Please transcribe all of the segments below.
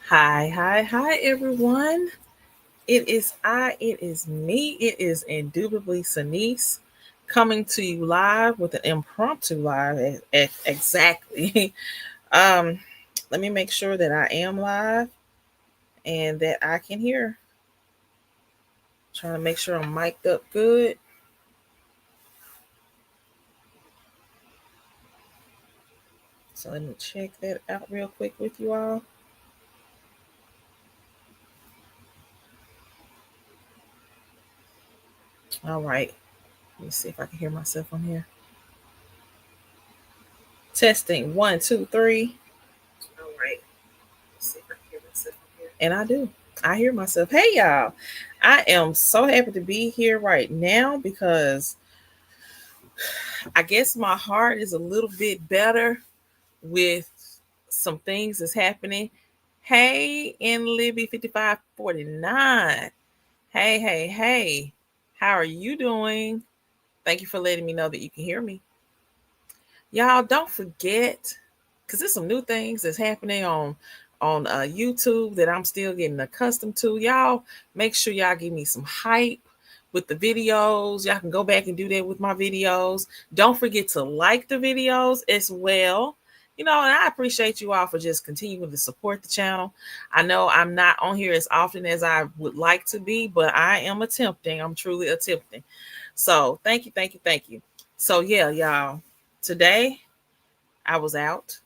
Hi, everyone. It is me. It is indubitably Sanice coming to you live with an impromptu live exactly. um, Let me make sure that I am live and that I can hear. Trying to make sure I'm mic'd up good. So let me check that out real quick with you all. All right. Let me see if I can hear myself on here. Testing 1, 2, 3. All right. Let's see if I can hear myself on here. And I do. I hear myself. Hey, y'all. I am so happy to be here right now because I guess my heart is a little bit better with some things that's happening. Hey, in Libby 5549. Hey. How are you doing? Thank you for letting me know that you can hear me. Y'all don't forget, because there's some new things that's happening on YouTube that I'm still getting accustomed to. Y'all make sure y'all give me some hype with the videos. Y'all can go back and do that with my videos. Don't forget to like the videos as well. And I appreciate you all for just continuing to support the channel. I know I'm not on here as often as I would like to be, but I am attempting. I'm truly attempting. So thank you. So yeah, y'all. Today I was out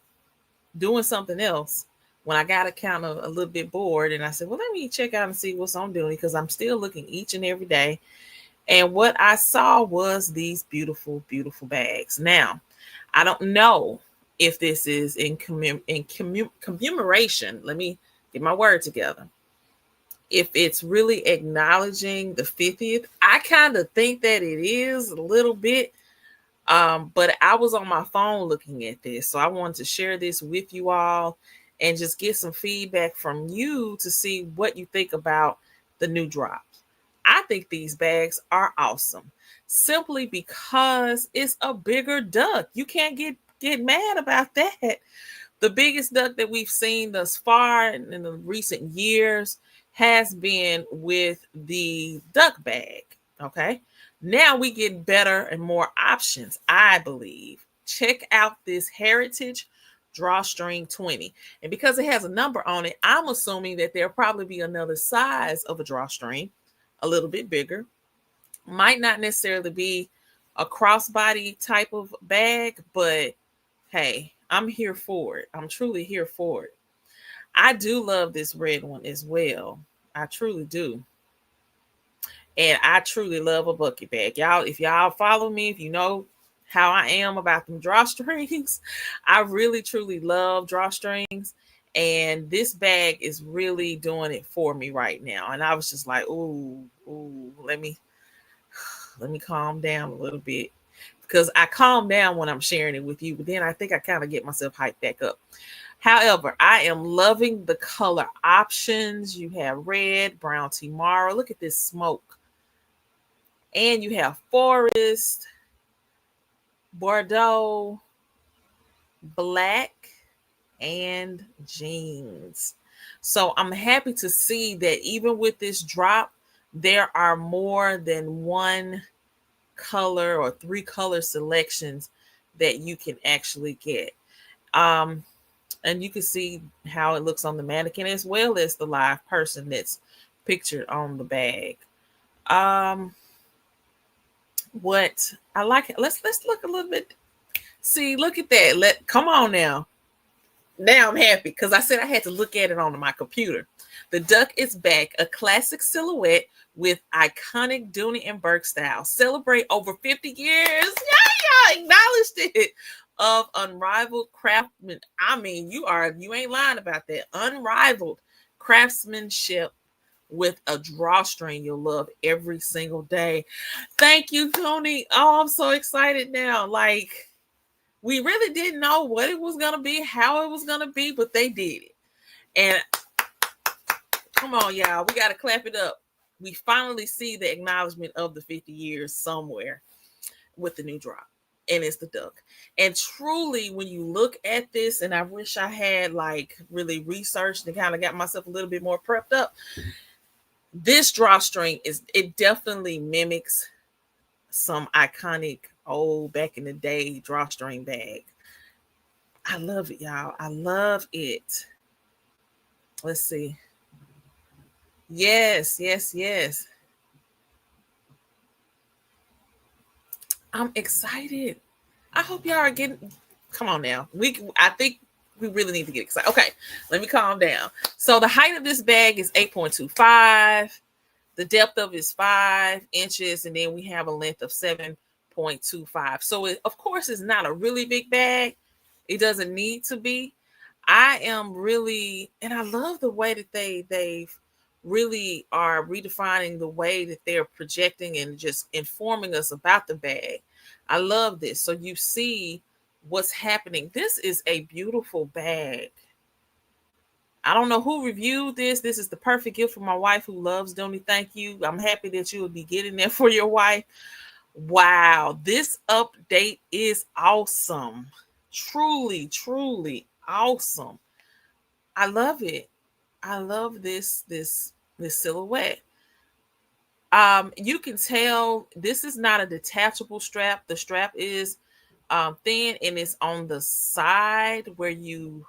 doing something else when I got kind of a little bit bored, and I said, well, let me check out and see what's on Dooney because I'm still looking each and every day. And what I saw was these beautiful bags. Now, I don't know if this is in commemoration. Let me get my word together. If it's really acknowledging the 50th, I kind of think that it is a little bit. But I was on my phone looking at this, so I wanted to share this with you all and just get some feedback from you to see what you think about the new drops. I think these bags are awesome simply because it's a bigger duck. You can't get mad about that. The biggest duck that we've seen thus far in the recent years has been with the duck bag. Okay. Now we get better and more options, I believe. Check out this Heritage Drawstring 20. And because it has a number on it, I'm assuming that there'll probably be another size of a drawstring, a little bit bigger. Might not necessarily be a crossbody type of bag, but hey, I'm here for it. I'm truly here for it. I do love this red one as well. I truly do. And I truly love a bucket bag. Y'all, if y'all follow me, if you know how I am about them drawstrings, I really truly love drawstrings. And this bag is really doing it for me right now. And I was just like, ooh, let me calm down a little bit. Because I calm down when I'm sharing it with you, but then I think I kind of get myself hyped back up. However, I am loving the color options. You have red, brown Timara. Look at this smoke. And you have forest, Bordeaux, black, and jeans. So I'm happy to see that even with this drop, there are more than one color or 3 color selections that you can actually get. And you can see how it looks on the mannequin as well as the live person that's pictured on the bag. What I like, let's look a little bit. See, look at that. Come on now. Now I'm happy because I said I had to look at it on my computer. The duck is back, a classic silhouette with iconic Dooney and Bourke style. Celebrate over 50 years. Yeah, acknowledged it. Of unrivaled craftsman. I mean, you ain't lying about that. Unrivaled craftsmanship with a drawstring you'll love every single day. Thank you, Tony. Oh, I'm so excited now. Like, we really didn't know what it was going to be, how it was going to be, but they did it. And come on, y'all. We got to clap it up. We finally see the acknowledgement of the 50 years somewhere with the new drop. and it's the duck. And truly, when you look at this, and I wish I had like really researched and kind of got myself a little bit more prepped up, this drawstring it definitely mimics some iconic old back in the day drawstring bag. I love it, y'all. I love it. Let's see. Yes, yes, yes. I'm excited. I hope y'all are getting. Come on now. I think we really need to get excited. Okay, let me calm down. So the height of this bag is 8.25. The depth of it is 5 inches, and then we have a length of 7.25. So it, of course, it's not a really big bag. It doesn't need to be. I am really, and I love the way that they really are redefining the way that they're projecting and just informing us about the bag. I love this. So you see what's happening. This is a beautiful bag. I don't know who reviewed this. This is the perfect gift for my wife who loves Dooney. Thank you. I'm happy that you will be getting that for your wife. Wow, this update is awesome. Truly, truly awesome. I love it. I love this silhouette. You can tell this is not a detachable strap. The strap is thin and it's on the side where you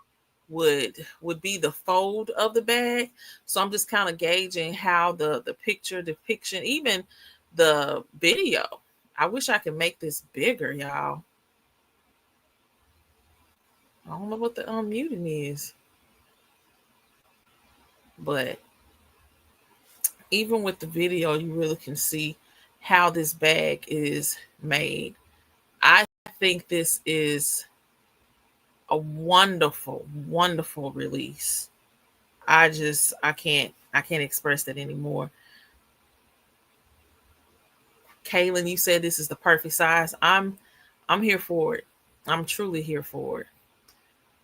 would be the fold of the bag. So I'm just kind of gauging how the picture depiction, even the video. I wish I could make this bigger, y'all. I don't know what the unmuting is, but even with the video, you really can see how this bag is made. I think this is a wonderful, wonderful release. I can't express that anymore. Kaylin, you said this is the perfect size. I'm here for it. I'm truly here for it.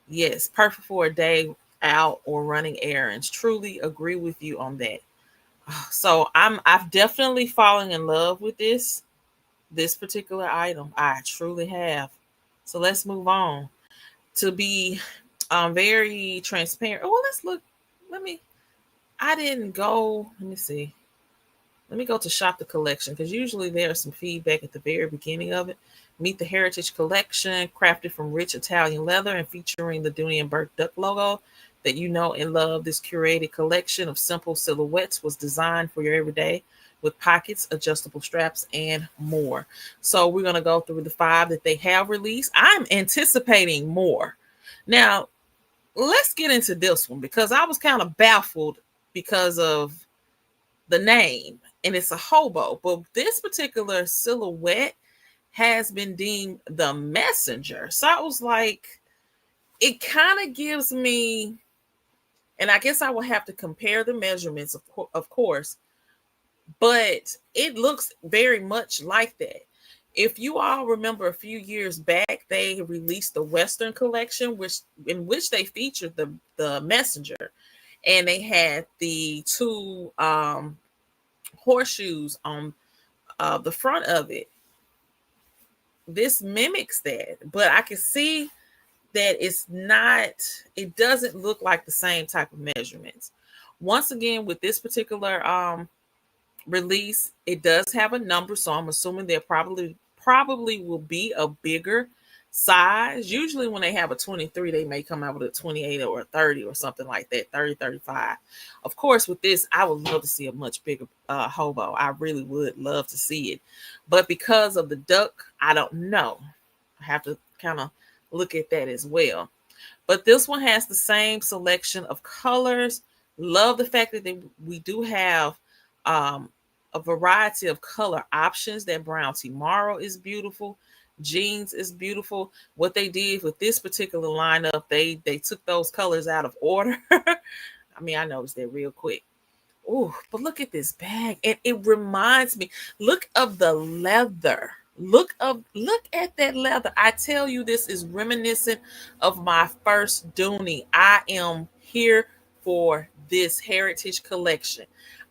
Yes, perfect for a day out or running errands. Truly agree with you on that. So I've definitely fallen in love with this particular item. I truly have. So let's move on to be very transparent. Oh, well, let's look. Let me. I didn't go. Let me see. Let me go to shop the collection because usually there's some feedback at the very beginning of it. Meet the Heritage Collection, crafted from rich Italian leather and featuring the Dooney and Bourke duck logo that you know and love. This curated collection of simple silhouettes was designed for your everyday with pockets, adjustable straps, and more. So we're going to go through the 5 that they have released. I'm anticipating more. Now, let's get into this one because I was kind of baffled because of the name, and it's a hobo. But this particular silhouette has been deemed the messenger. So I was like, it kind of gives me, and I guess I will have to compare the measurements, of course, but it looks very much like that. If you all remember a few years back, they released the Western collection, in which they featured the messenger, and they had the 2 horseshoes on the front of it. This mimics that, but I can see that it doesn't look like the same type of measurements. Once again, with this particular release, it does have a number, so I'm assuming there probably will be a bigger size. Usually when they have a 23, they may come out with a 28 or a 30 or something like that, 30, 35. Of course, with this, I would love to see a much bigger hobo. I really would love to see it. But because of the duck, I don't know. I have to kind of look at that as well. But this one has the same selection of colors. Love the fact that we do have a variety of color options. That brown tomorrow is beautiful. Jeans is beautiful. What they did with this particular lineup, they took those colors out of order. I mean, I noticed that real quick. Oh, but look at this bag. And it reminds me, look of the leather. Look at that leather. I tell you, this is reminiscent of my first Dooney. I am here for this Heritage collection.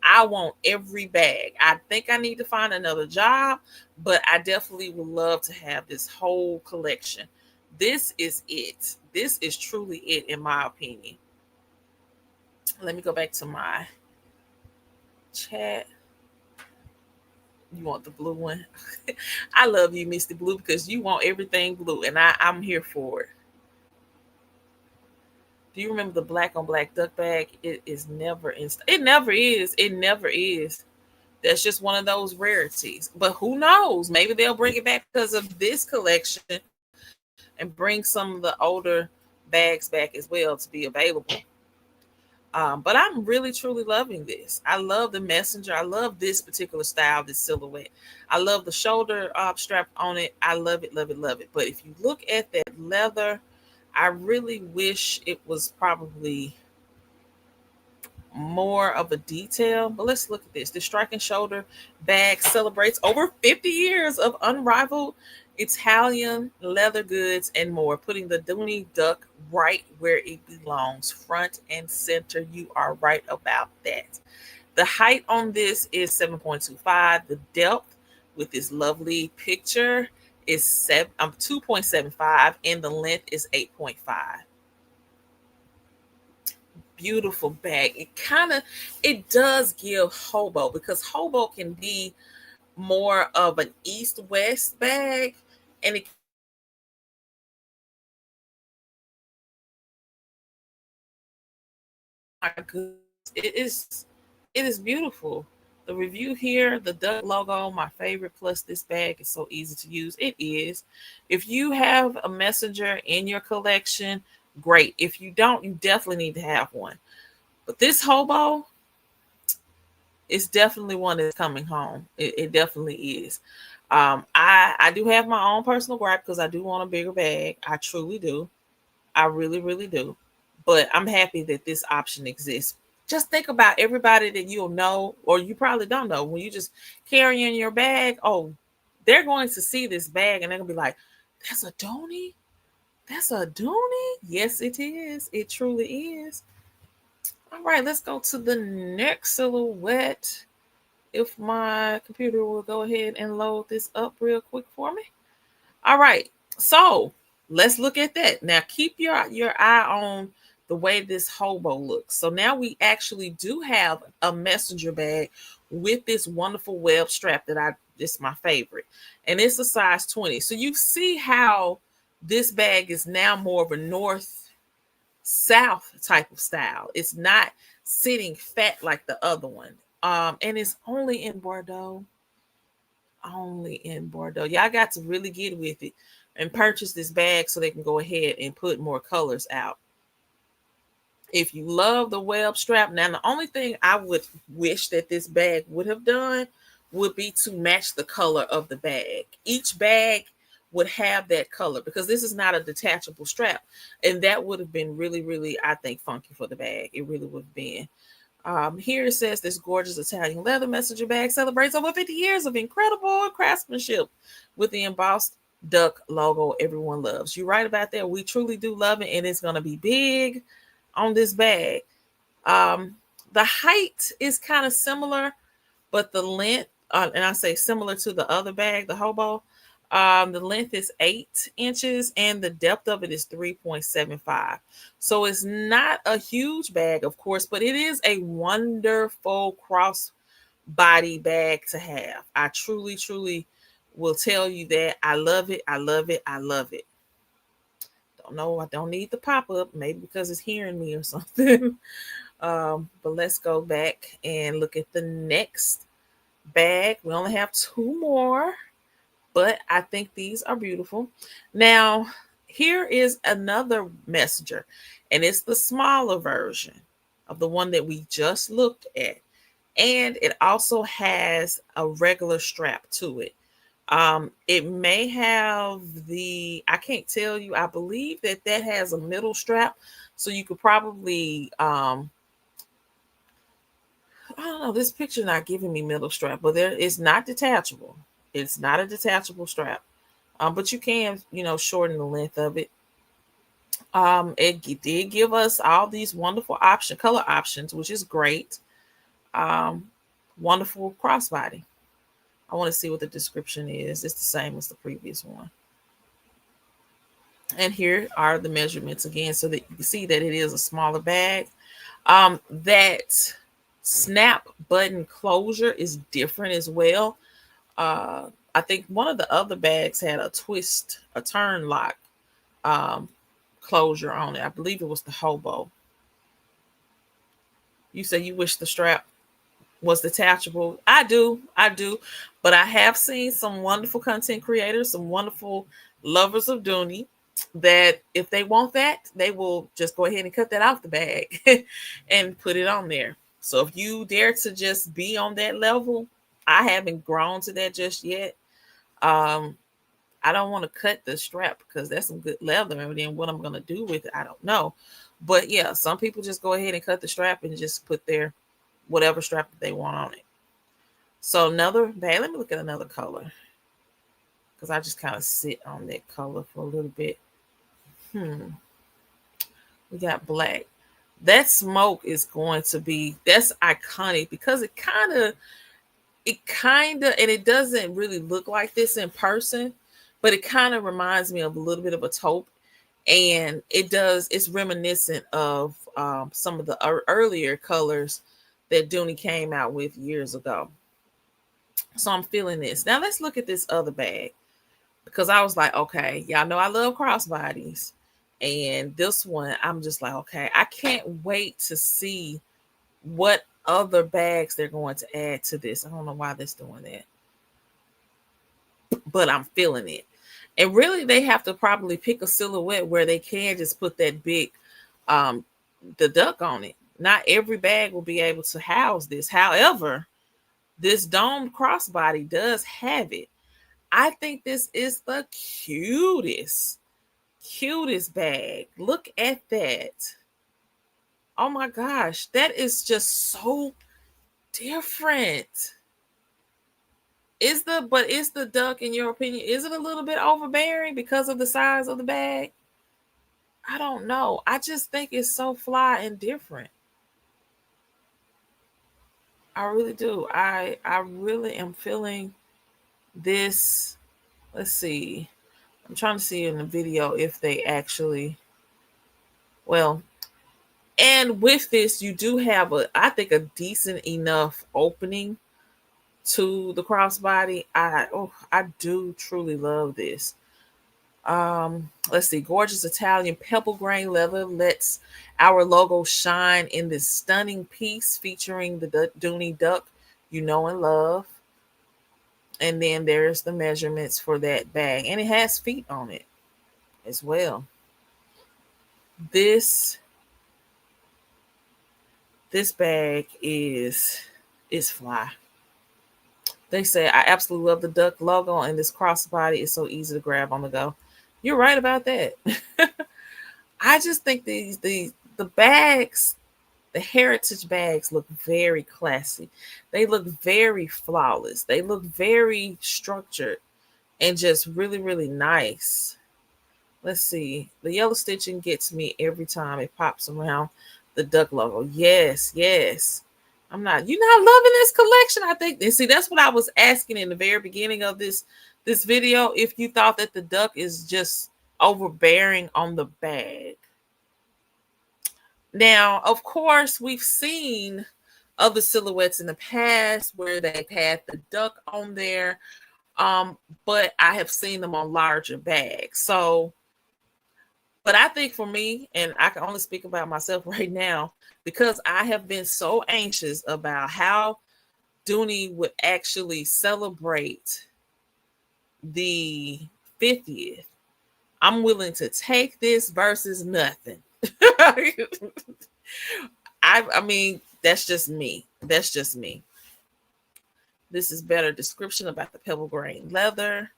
I want every bag. I think I need to find another job, but I definitely would love to have this whole collection. This is it. This is truly it, in my opinion. Let me go back to my chat. You want the blue one? I love you, Mr. Blue, because you want everything blue, and I'm here for it. Do you remember the black on black duck bag? It is never in. It never is. It never is. That's just one of those rarities. But who knows? Maybe they'll bring it back because of this collection and bring some of the older bags back as well to be available. But I'm really truly loving this. I love the messenger. I love this particular style, this silhouette. I love the shoulder strap on it. I love it, love it, love it. But if you look at that leather, I really wish it was probably more of a detail. But let's look at this. The striking shoulder bag celebrates over 50 years of unrivaled Italian leather goods and more, putting the Dooney duck right where it belongs, front and center. You are right about that. The height on this is 7.25. The depth with this lovely picture is 2.75, and the length is 8.5. Beautiful bag. It does give hobo, because hobo can be more of an east-west bag, and it is beautiful. The review here, the duck logo, my favorite, plus this bag is so easy to use. It is. If you have a messenger in your collection, great. If you don't, you definitely need to have one. But this hobo is definitely one that's coming home. It definitely is. I do have my own personal gripe because I do want a bigger bag. I truly do. I really, really do. But I'm happy that this option exists. Just think about everybody that you'll know, or you probably don't know, when you just carry in your bag. Oh, they're going to see this bag and they're going to be like, that's a Dooney? That's a Dooney? Yes, it is. It truly is. All right, let's go to the next silhouette. If my computer will go ahead and load this up real quick for me. All right, so let's look at that. Now keep your eye on the way this hobo looks. So now we actually do have a messenger bag with this wonderful web strap this is my favorite. And it's a size 20. So you see how this bag is now more of a north south type of style. It's not sitting fat like the other one. And it's only in Bordeaux. Only in Bordeaux. Y'all got to really get with it and purchase this bag so they can go ahead and put more colors out. If you love the web strap, now the only thing I would wish that this bag would have done would be to match the color of the bag. Each bag would have that color, because this is not a detachable strap, and that would have been really, really, I think, funky for the bag. It really would have been. Here it says this gorgeous Italian leather messenger bag celebrates over 50 years of incredible craftsmanship with the embossed duck logo everyone loves. You're right about that. We truly do love it, and it's going to be big on this bag. The height is kind of similar, but the length, and I say similar to the other bag, the hobo, the length is 8 inches and the depth of it is 3.75. So it's not a huge bag, of course, but it is a wonderful cross body bag to have. I truly, truly will tell you that. I love it. I love it. I love it. Don't know. I don't need the pop up, maybe because it's hearing me or something. But let's go back and look at the next bag. We only have 2 more, but I think these are beautiful. Now, here is another messenger, and it's the smaller version of the one that we just looked at. And it also has a regular strap to it. It may have I can't tell you, I believe that has a middle strap. So you could probably, I don't know, this picture not giving me middle strap, but it's not detachable. It's not a detachable strap. But you can, shorten the length of it. It did give us all these wonderful color options, which is great. Wonderful crossbody. I want to see what the description is. It's the same as the previous one. And here are the measurements again, so that you can see that it is a smaller bag. That snap button closure is different as well. I think one of the other bags had a twist, a turn lock um, closure on it. I believe it was the hobo. You say you wish the strap was detachable. I do. But I have seen some wonderful content creators, some wonderful lovers of Dooney, that if they want that, they will just go ahead and cut that off the bag and put it on there. So if you dare to just be on that level, I haven't grown to that just yet. Um, I don't want to cut the strap because that's some good leather. And then what I'm going to do with it, I don't know. But yeah, some people just go ahead and cut the strap and just put their whatever strap that they want on it. So another bag, let me look at another color because I just kind of sit on that color for a little bit. We got black. That smoke is going to be, that's iconic because it kind of, and it doesn't really look like this in person, but it kind of reminds me of a little bit of a taupe. And it's reminiscent of some of the earlier colors that Dooney came out with years ago. So I'm feeling this. Now let's look at this other bag because I was like, okay, y'all know I love crossbodies. And this one, I'm just like, okay, I can't wait to see what other bags they're going to add to this. I don't know why they're doing that, but I'm feeling it. And really, they have to probably pick a silhouette where they can just put that big, the duck on it. Not every bag will be able to house this. However, this domed crossbody does have it. I think this is the cutest bag. Look at that. Oh my gosh, that is just so different. Is the duck, in your opinion, is it a little bit overbearing because of the size of the bag? I don't know. I just think it's so fly and different. I really do. I really am feeling this. Let's see. I'm trying to see in the video if they actually, well, and with this you do have I think a decent enough opening to the crossbody. I do truly love this. Let's see. Gorgeous Italian pebble grain leather lets our logo shine in this stunning piece featuring the Dooney duck you know and love. And then there's the measurements for that bag, and it has feet on it as well. This bag is fly. They say I absolutely love the duck logo, and this crossbody is so easy to grab on the go. You're right about that. I just think the bags, the heritage bags look very classy. They look very flawless. They look very structured and just really, really nice. Let's see. The yellow stitching gets me every time it pops around the duck logo. Yes, yes. You're not loving this collection, I think. And see, that's what I was asking in the very beginning of this video. If you thought that the duck is just overbearing on the bag. Now, of course, we've seen other silhouettes in the past where they've had the duck on there. But I have seen them on larger bags. So, but I think for me, and I can only speak about myself right now, because I have been so anxious about how Dooney would actually celebrate the 50th. I'm willing to take this versus nothing. I mean, that's just me. That's just me. This is better description about the pebble grain leather.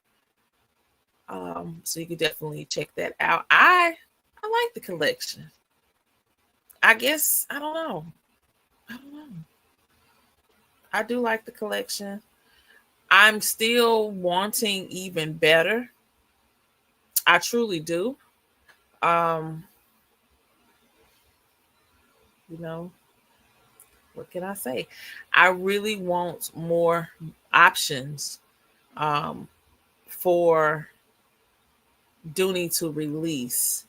So you can definitely check that out. I like the collection. I guess I don't know. I do like the collection. I'm still wanting even better. I truly do. Um, you know, what can I say? I really want more options um, for Dooney to release.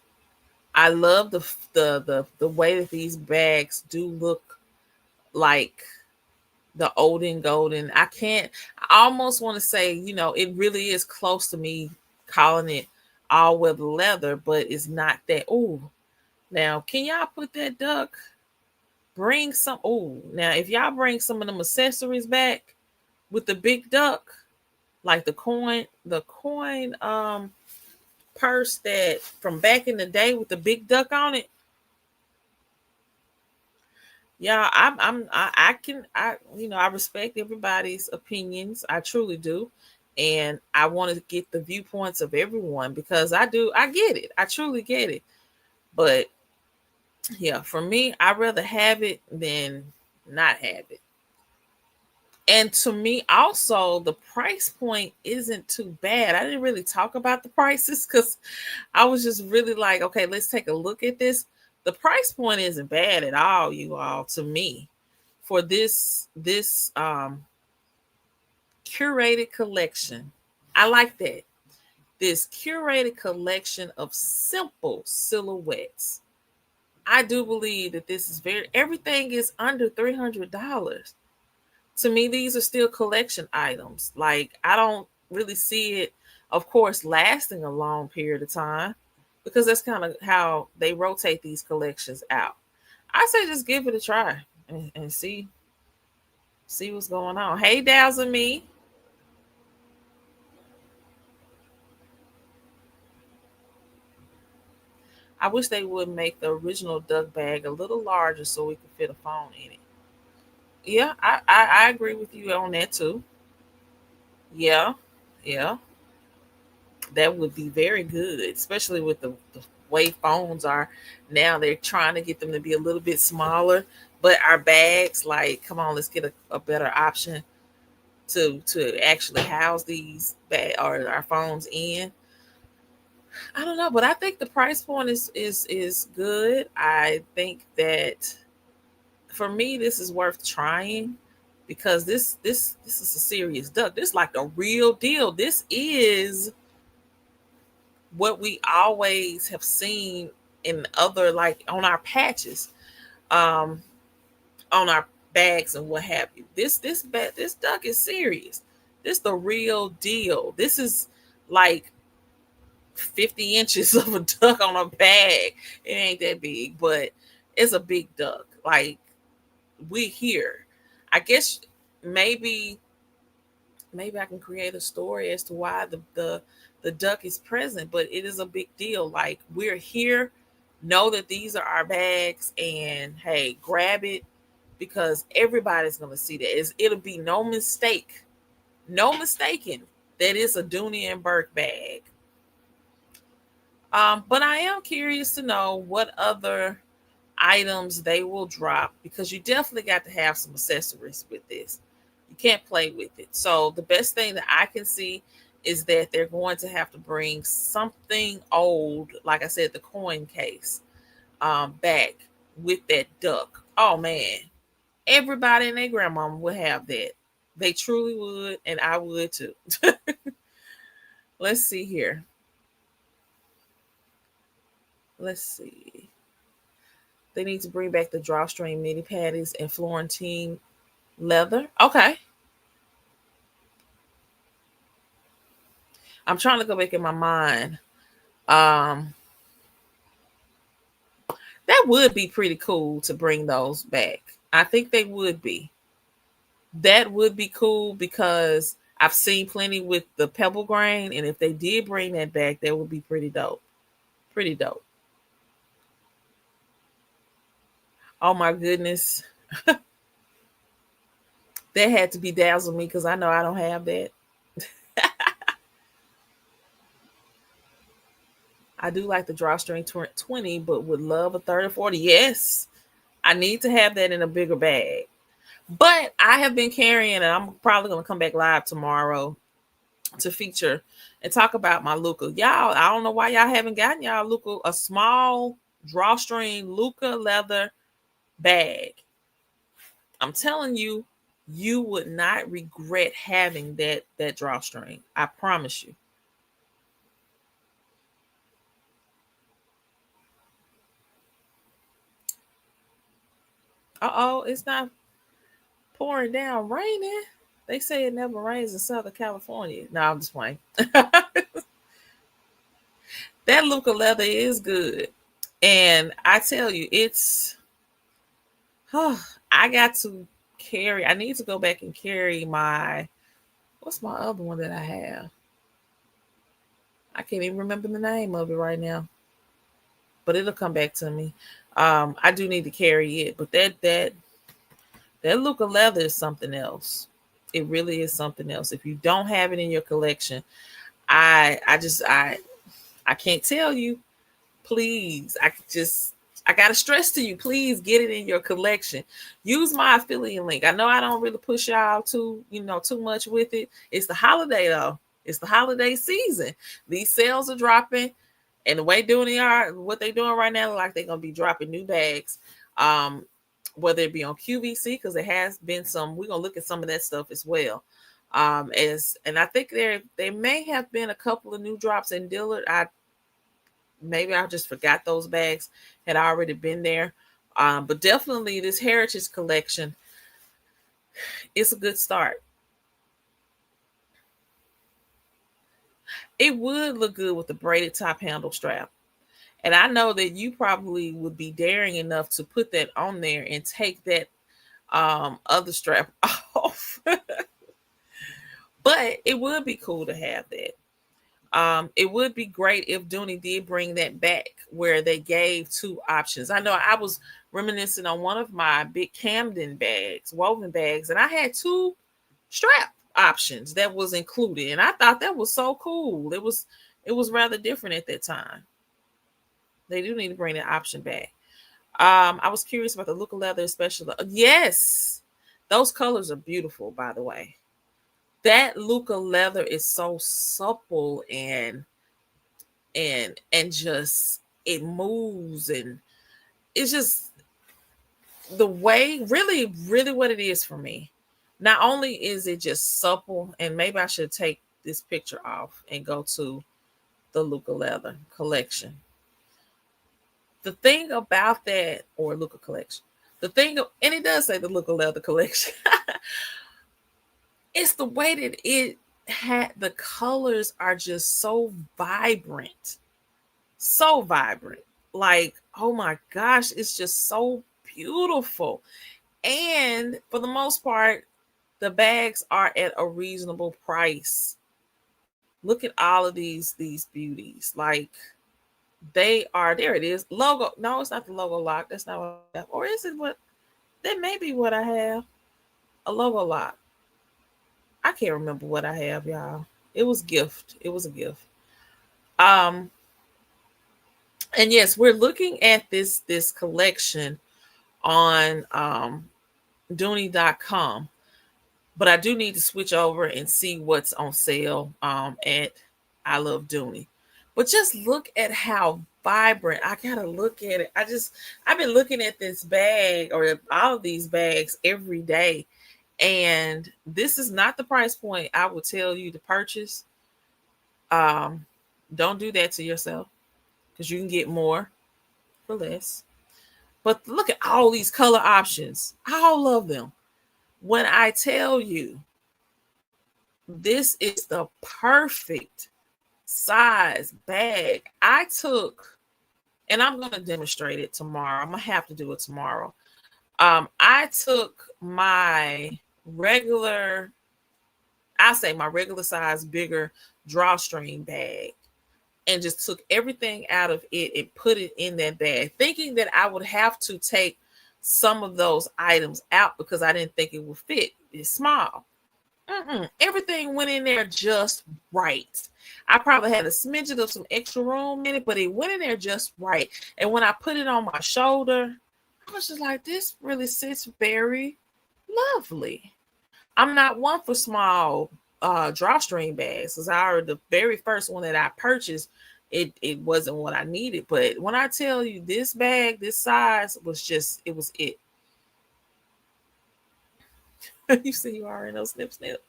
I love the way that these bags do look like the olden golden. I almost want to say, it really is close to me calling it all weather leather, but it's not that. Oh, now can y'all put that duck? Bring some. Oh, now if y'all bring some of them accessories back with the big duck, like the coin purse that from back in the day with the big duck on it. Yeah, I respect everybody's opinions. I truly do. And I want to get the viewpoints of everyone because I get it. I truly get it. But yeah, for me, I'd rather have it than not have it. And to me, also, the price point isn't too bad. I didn't really talk about the prices because I was just really like, okay, let's take a look at this. The price point isn't bad at all, you all, to me, for this curated collection. I like that. This curated collection of simple silhouettes. I do believe that this is everything is under $300. To me, these are still collection items. Like, I don't really see it, of course, lasting a long period of time because that's kind of how they rotate these collections out. I say just give it a try and see what's going on. Hey, Dow's and me. I wish they would make the original duck bag a little larger so we could fit a phone in it. Yeah, I agree with you on that too. Yeah, yeah. That would be very good, especially with the way phones are now. They're trying to get them to be a little bit smaller, but our bags, like, come on, let's get a better option to actually house these bag or our phones in. I don't know, but I think the price point is good. I think that for me, this is worth trying because this is a serious duck. This is like a real deal. This is what we always have seen in other, like on our patches, um on our bags and what have you. This duck is serious. This the real deal. This is like 50 inches of a duck on a bag. It ain't that big, but it's a big duck. Like, we here. I guess maybe maybe I can create a story as to why the duck is present, but it is a big deal. Like, we're here, know that these are our bags, and hey, grab it because everybody's gonna see that. It'll be no mistake, no mistaking that it's a Dooney and Bourke bag. But I am curious to know what other items they will drop because you definitely got to have some accessories with this. You can't play with it. So the best thing that I can see is that they're going to have to bring something old, like I said, the coin case, back with that duck. Oh man, everybody and their grandmama would have that. They truly would, and I would too. Let's see here. Let's see. They need to bring back the drawstring mini patties and Florentine leather. Okay. I'm trying to go back in my mind. Um, that would be pretty cool to bring those back. I think they would be. That would be cool because I've seen plenty with the pebble grain, and if they did bring that back, that would be pretty dope. Pretty dope. Oh my goodness. That had to be dazzle me because I know I don't have that. I do like the drawstring 20, but would love a 30 or 40. Yes, I need to have that in a bigger bag. But I have been carrying, and I'm probably going to come back live tomorrow to feature and talk about my Luca. Y'all, I don't know why y'all haven't gotten y'all Luca, a small drawstring Luca leather bag. I'm telling you, you would not regret having that drawstring. I promise you. Uh-oh, it's not pouring down raining. They say it never rains in Southern California. No, I'm just playing. That Luca leather is good. And I tell you, it's I got to I need to go back and carry my what's my other one that I have? I can't even remember the name of it right now. But it'll come back to me. I do need to carry it, but that Luca leather is something else. It really is something else. If you don't have it in your collection, I can't tell you. Please, I gotta stress to you, please get it in your collection. Use my affiliate link. I know I don't really push y'all too much with it. It's the holiday though. It's the holiday season. These sales are dropping, and the way Dooney are, what they're doing right now, like they're gonna be dropping new bags. Whether it be on QVC, because there has been some, we're gonna look at some of that stuff as well. And I think there may have been a couple of new drops in Dillard. Maybe I just forgot those bags had already been there. But definitely this Heritage collection is a good start. It would look good with the braided top handle strap. And I know that you probably would be daring enough to put that on there and take that other strap off. But it would be cool to have that. It would be great if Dooney did bring that back where they gave two options. I know I was reminiscing on one of my big Camden bags, woven bags, and I had two strap options that was included. And I thought that was so cool. It was rather different at that time. They do need to bring that option back. I was curious about the look of leather, especially. Yes, those colors are beautiful, by the way. That Luca leather is so supple and just it moves, and it's just the way really what it is for me. Not only is it just supple, and maybe I should take this picture off and go to the Luca leather collection. The thing about that, or Luca collection, and it does say the Luca leather collection. It's the way that it had, the colors are just so vibrant. So vibrant. Like, oh my gosh, it's just so beautiful. And for the most part, the bags are at a reasonable price. Look at all of these beauties. Like, they are, there it is. Logo. No, it's not the logo lock. That's not what I have. Or is it what? That may be what I have. A logo lock. I can't remember what I have, y'all. It was gift. It was a gift. Um, and yes, we're looking at this collection on Dooney.com. But I do need to switch over and see what's on sale at I Love Dooney. But just look at how vibrant. I gotta look at it. I've been looking at this bag, or all of these bags, every day. And this is not the price point I would tell you to purchase. Um, don't do that to yourself, because you can get more for less. But look at all these color options. All of them. When I tell you this is the perfect size bag, and I'm going to demonstrate it tomorrow. I'm going to have to do it tomorrow. I took my regular, my regular size, bigger drawstring bag, and just took everything out of it and put it in that bag, thinking that I would have to take some of those items out because I didn't think it would fit. It's small. Everything went in there just right. I probably had a smidgen of some extra room in it, but it went in there just right. And when I put it on my shoulder, I was just like, this really sits very lovely. I'm not one for small drawstring bags, because the very first one that I purchased, it wasn't what I needed. But when I tell you, this bag, this size was just, it was it. You see, you already know snip snip.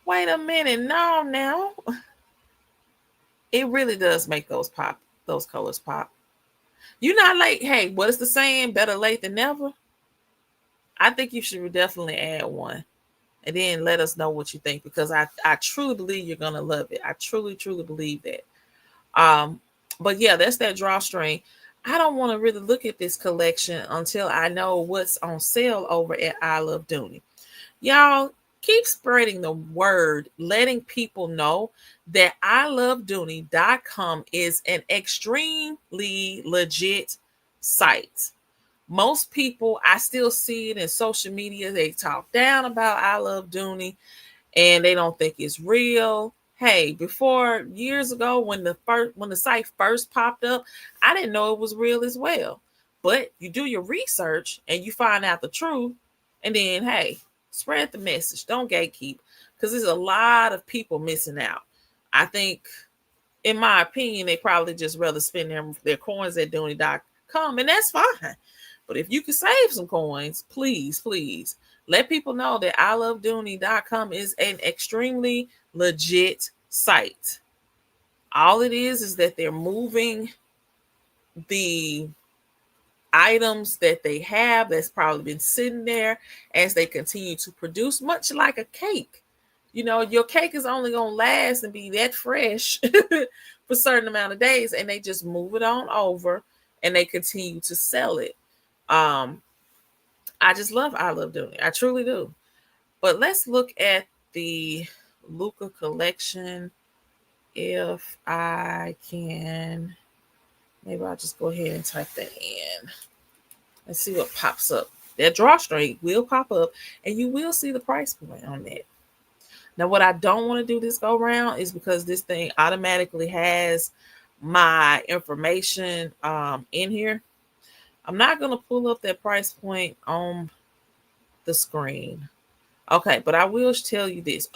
Wait a minute, no, now it really does make those pop, those colors pop. You're not late. Hey, what is the saying? Better late than never. I think you should definitely add one, and then let us know what you think, because I truly believe you're gonna love it. I truly believe that. Um, but yeah, that's that drawstring. I don't want to really look at this collection until I know what's on sale over at I Love Dooney. Y'all keep spreading the word, letting people know that ilovedooney.com is an extremely legit site. Most people, I still see it in social media, they talk down about I Love Dooney and they don't think it's real. Hey, before years ago when the site first popped up, I didn't know it was real as well. But you do your research and you find out the truth, and then hey, spread the message. Don't gatekeep, because there's a lot of people missing out. I think, in my opinion, they probably just rather spend their coins at Dooney.com, and that's fine. But if you can save some coins, please let people know that ilovedooney.com is an extremely legit site. All it is that they're moving the items that they have that's probably been sitting there as they continue to produce, much like a cake. You know, your cake is only going to last and be that fresh for a certain amount of days, and they just move it on over and they continue to sell it. Um, I just love I Love Dooney. I truly do. But let's look at the Luca collection. If I can, maybe I'll just go ahead and type that in. Let's see what pops up. That drawstring will pop up, and you will see the price point on that. Now, what I don't want to do this go around is, because this thing automatically has my information in here, I'm not going to pull up that price point on the screen. Okay, but I will tell you this.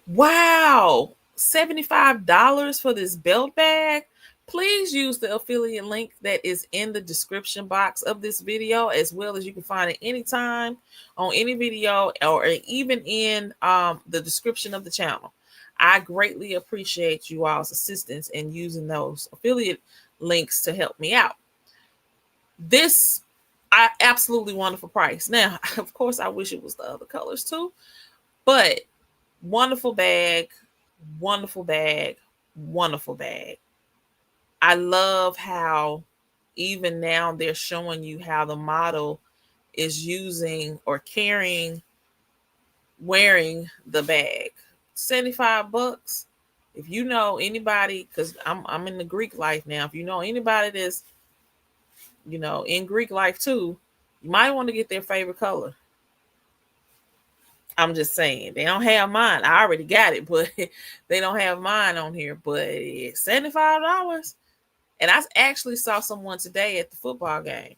Wow, $75 for this belt bag. Please use the affiliate link that is in the description box of this video, as well as you can find it anytime on any video, or even in the description of the channel. I greatly appreciate you all's assistance in using those affiliate links to help me out. This absolutely wonderful price. Now, of course, I wish it was the other colors too, but wonderful bag, wonderful bag, wonderful bag. I love how even now they're showing you how the model is using or wearing the bag. $75. If you know anybody, because I'm in the Greek life now, if you know anybody that's, you know, in Greek life too, you might want to get their favorite color. I'm just saying, they don't have mine. I already got it, but they don't have mine on here. But it's $75. And I actually saw someone today at the football game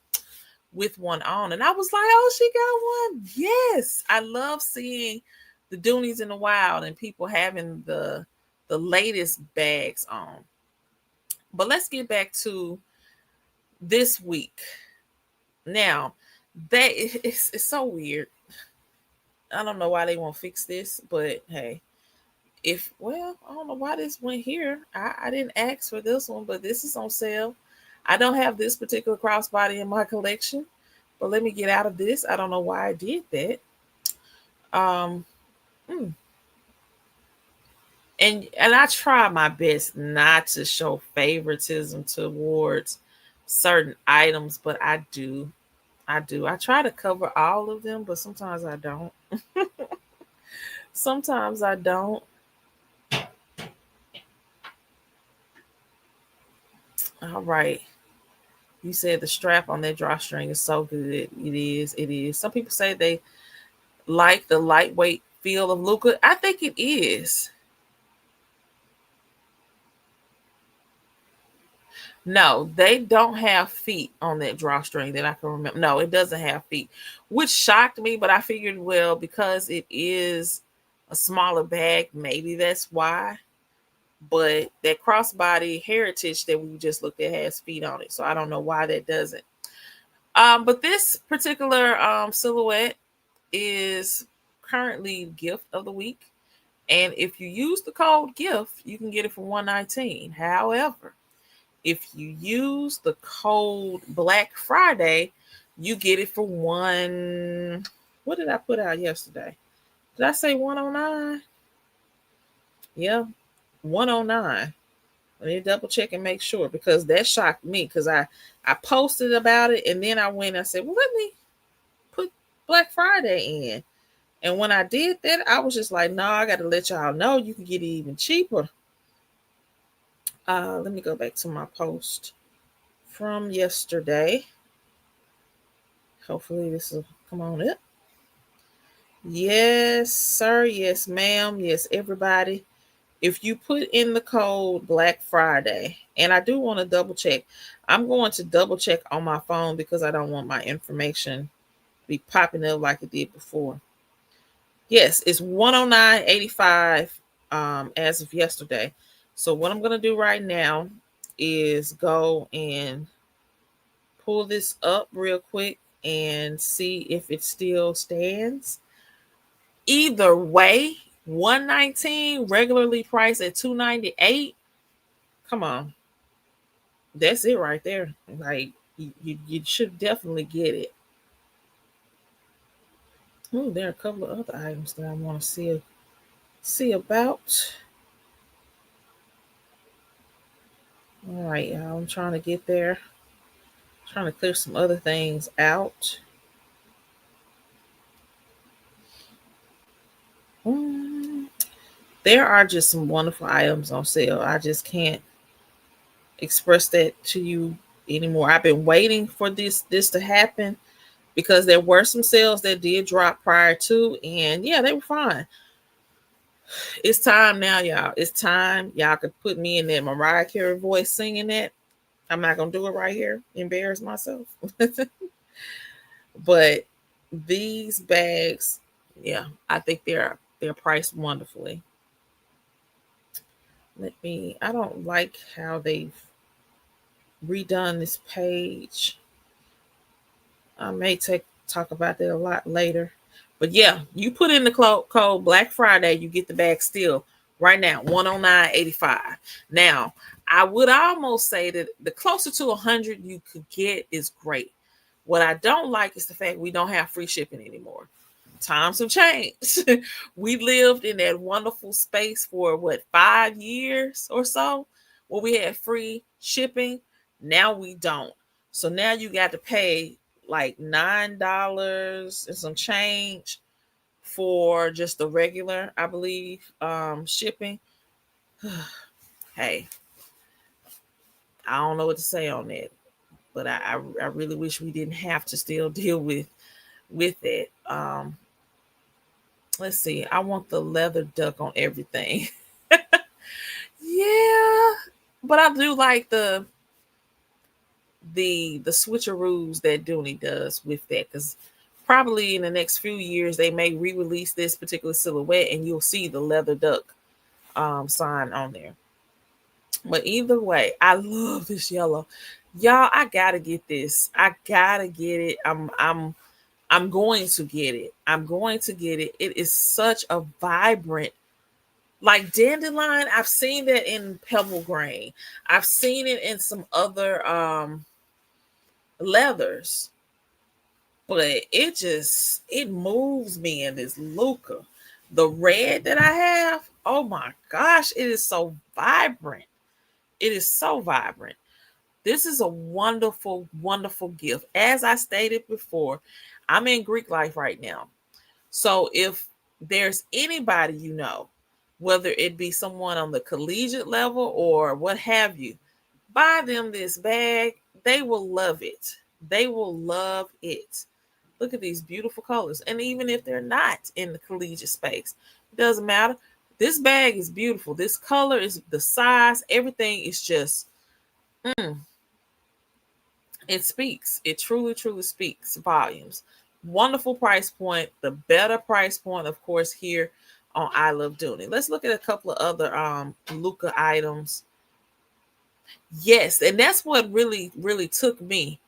with one on, and I was like, oh, she got one. Yes. I love seeing the Dooneys in the wild and people having the latest bags on. But let's get back to this week. Now, that it's so weird. I don't know why they won't fix this, but hey, I don't know why this went here. I didn't ask for this one, but this is on sale. I don't have this particular crossbody in my collection, but let me get out of this. I don't know why I did that. Um, mm. and I try my best not to show favoritism towards certain items, but I do. I try to cover all of them, but sometimes I don't. Sometimes I don't. All right. You said the strap on that drawstring is so good. It is. It is. Some people say they like the lightweight feel of Luca. I think it is. No, they don't have feet on that drawstring that I can remember. No, it doesn't have feet, which shocked me, but I figured, well, because it is a smaller bag, maybe that's why. But that crossbody heritage that we just looked at has feet on it. So I don't know why that doesn't. But this particular silhouette is currently gift of the week. And if you use the code gift, you can get it for $119. However, if you use the code Black Friday, you get it for one. What did I put out yesterday? Did I say 109? Yeah, 109. Let me double check and make sure, because that shocked me, because I posted about it and then I went and I said, well, let me put Black Friday in. And when I did that, I was just like, no, I got to let y'all know you can get it even cheaper. Let me go back to my post from yesterday. Hopefully this will come on up. Yes, sir. Yes, ma'am. Yes, everybody. If you put in the code Black Friday, and I do want to double check, I'm going to double check on my phone because I don't want my information to be popping up like it did before. Yes, it's 109.85 as of yesterday. So what I'm going to do right now is go and pull this up real quick and see if it still stands. Either way, 119 regularly priced at 298. Come on. That's it right there. Like you should definitely get it. Oh, there are a couple of other items that I want to see about. All right, y'all. I'm trying to get there. Trying to clear some other things out. There are just some wonderful items on sale. I just can't express that to you anymore. I've been waiting for this to happen because there were some sales that did drop prior to, and yeah, they were fine. It's time now, y'all. It's time. Y'all could put me in that Mariah Carey voice singing that. I'm not gonna do it right here, embarrass myself. But these bags, yeah, I think they're priced wonderfully. I don't like how they've redone this page. I may talk about that a lot later. But yeah, you put in the code Black Friday, you get the bag still right now, 109.85. Now, I would almost say that the closer to 100 you could get is great. What I don't like is the fact we don't have free shipping anymore. Times have changed. We lived in that wonderful space for 5 years or so where we had free shipping. Now we don't. So now you got to pay like $9 and some change for just the regular, I believe, shipping. Hey, I don't know what to say on that, but I really wish we didn't have to still deal with it. Let's see. I want the leather duck on everything. Yeah, but I do like the switcheroos that Dooney does with that, because probably in the next few years they may re-release this particular silhouette and you'll see the leather duck sign on there. But either way, I love this yellow. Y'all, I gotta get this. I gotta get it. I'm going to get it. I'm going to get it. It is such a vibrant, like dandelion. I've seen that in pebble grain. I've seen it in some other leathers, but it moves me in this Luca. The red that I have, oh my gosh, it is so vibrant. It is so vibrant. This is a wonderful, wonderful gift. As I stated before, I'm in Greek life right now. So if there's anybody whether it be someone on the collegiate level or what have you, buy them this bag. They will love it. They will love it. Look at these beautiful colors. And even if they're not in the collegiate space, it doesn't matter. This bag is beautiful. This color is the size. Everything is just, it speaks. It truly, truly speaks volumes. Wonderful price point. The better price point, of course, here on I Love Dooney. Let's look at a couple of other Luca items. Yes, and that's what really, really took me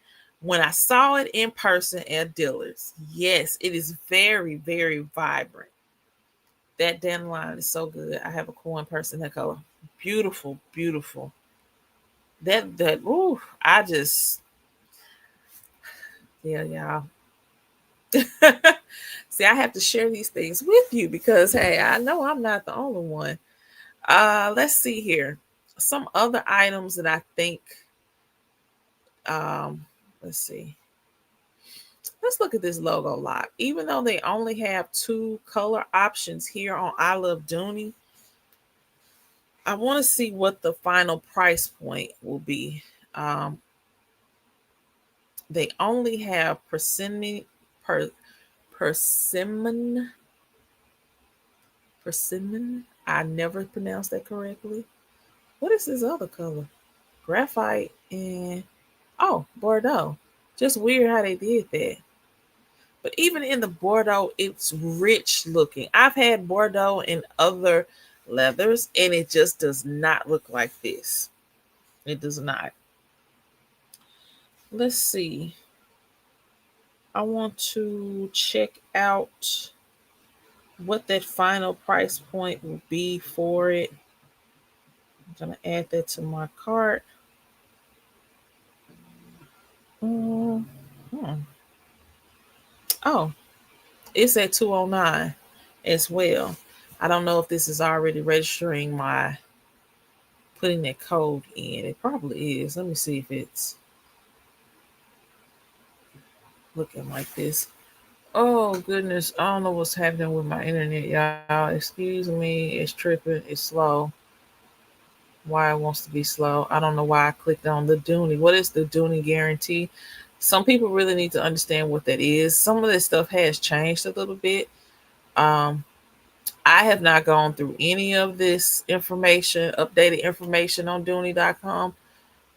When I saw it in person at Dillard's, yes, it is very, very vibrant. That dandelion is so good. I have a coin purse in that color. Beautiful, beautiful. Ooh, I just, yeah, y'all. See, I have to share these things with you because hey, I know I'm not the only one. Let's see here. Some other items that I think um let's see. Let's look at this logo lock. Even though they only have two color options here on I Love Dooney, I want to see what the final price point will be. Um, they only have persimmon, persimmon. I never pronounced that correctly. What is this other color? Graphite and oh, Bordeaux. Just weird how they did that. But even in the Bordeaux, it's rich looking. I've had Bordeaux in other leathers, and it just does not look like this. It does not. Let's see. I want to check out what that final price point will be for it. I'm going to add that to my cart. Hmm. Oh, it's at 209 as well. I don't know if this is already registering my putting that code in. It probably is. Let me see if it's looking like this. Oh goodness, I don't know what's happening with my internet, y'all. Excuse me, it's tripping, it's slow. Why it wants to be slow? I don't know why I clicked on the Dooney. What is the Dooney guarantee? Some people really need to understand what that is. Some of this stuff has changed a little bit. Um, I have not gone through any of this information, updated information on Dooney.com,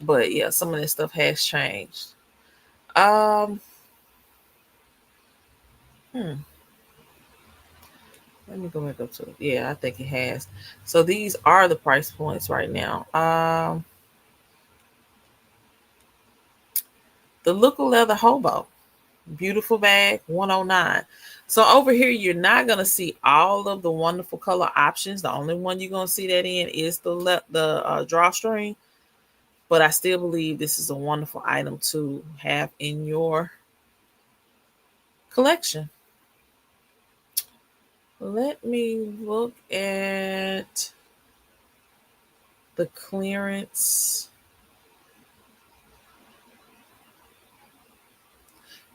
but yeah, some of this stuff has changed. Um, hmm. Let me go back up to it. Yeah, I think it has. So these are the price points right now. The Look of Leather Hobo, beautiful bag, 109. So over here, you're not gonna see all of the wonderful color options. The only one you're gonna see that in is the drawstring. But I still believe this is a wonderful item to have in your collection. Let me look at the clearance.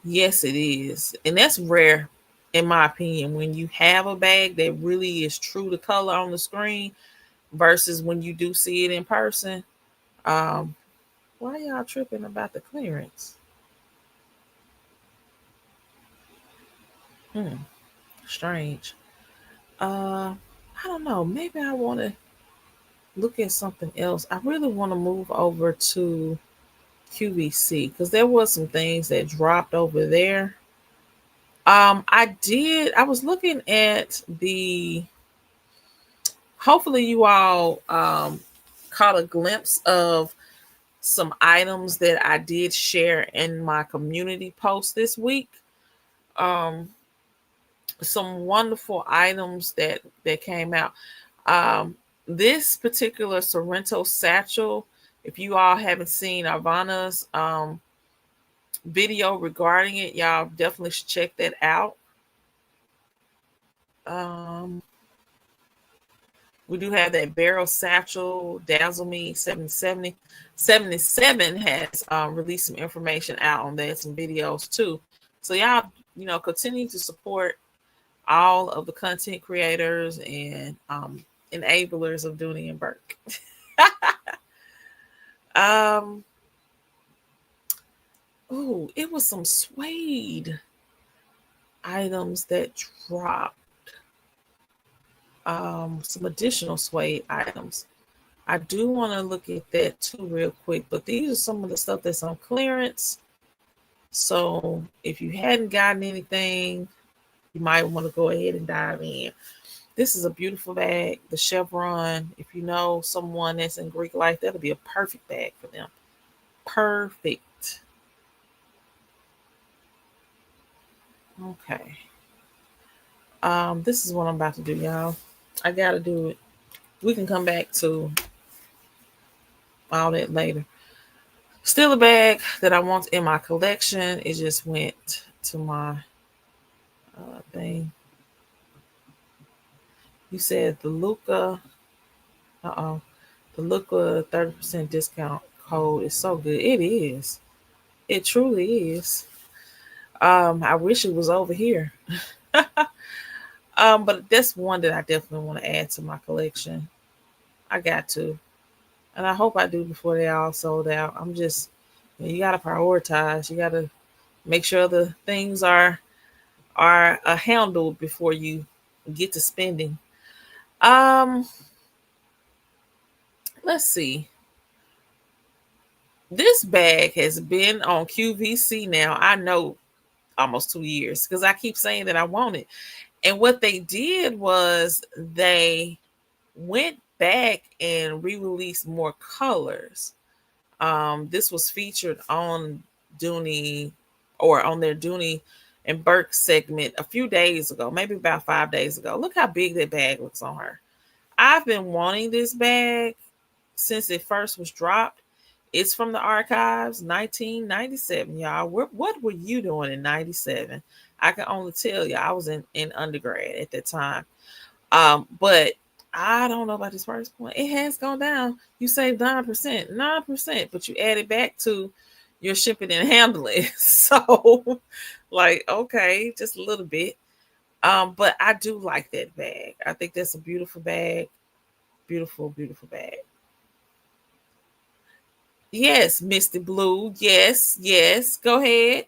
Yes, it is. And that's rare, in my opinion, when you have a bag that really is true to color on the screen versus when you do see it in person. Um, why y'all tripping about the clearance? Hmm, strange. I don't know. Maybe I want to look at something else. I really want to move over to QVC because there was some things that dropped over there. I was looking at the hopefully you all caught a glimpse of some items that I did share in my community post this week. Um, some wonderful items that came out. Um, this particular Sorrento satchel, if you all haven't seen Ivana's video regarding it, y'all definitely should check that out. Um, We do have that barrel satchel, Dazzle Me 770. 77 has released some information out on that, some videos too. So y'all, continue to support all of the content creators and enablers of Dooney and Bourke. um, it was some suede items that dropped. Some additional suede items. I do want to look at that too real quick, but these are some of the stuff that's on clearance. So if you hadn't gotten anything, you might want to go ahead and dive in. This is a beautiful bag, the chevron. If you know someone that's in Greek life, that'll be a perfect bag for them. Perfect. Okay. This is what I'm about to do, y'all. I gotta do it. We can come back to all that later. Still a bag that I want in my collection. It just went to my thing. You said the Luca. Uh-oh. The Luca 30% discount code is so good. It is. It truly is. I wish it was over here. But that's one that I definitely want to add to my collection. I got to. And I hope I do before they all sold out. I'm just you gotta prioritize. You gotta make sure the things are handled before you get to spending. Um, let's see. This bag has been on QVC now. I know almost 2 years because I keep saying that I want it. And what they did was they went back and re-released more colors. This was featured on Dooney or on their Dooney and Bourke segment a few days ago, maybe about 5 days ago. Look how big that bag looks on her. I've been wanting this bag since it first was dropped. It's from the archives, 1997, y'all. What were you doing in 97? I can only tell you, I was in undergrad at that time. But I don't know about this price point. It has gone down. You saved 9%, but you added back to your shipping and handling. So, like, okay, just a little bit. But I do like that bag. I think that's a beautiful bag. Beautiful, beautiful bag. Yes, Misty Blue. Yes, yes. Go ahead.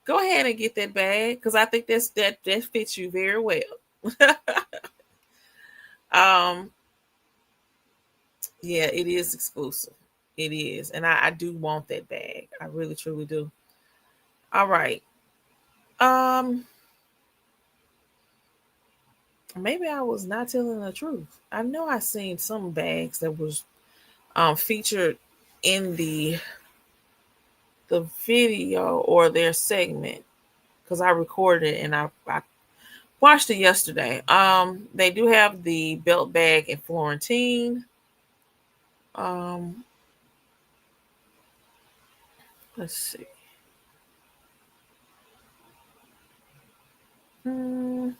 Go ahead and get that bag because I think that fits you very well. um, yeah, it is exclusive. It is, and I do want that bag. I really truly do. All right. Um, maybe I was not telling the truth. I know I seen some bags that was featured in the video or their segment because I recorded it and I watched it yesterday. They do have the belt bag in Florentine. Um, let's see. Hmm,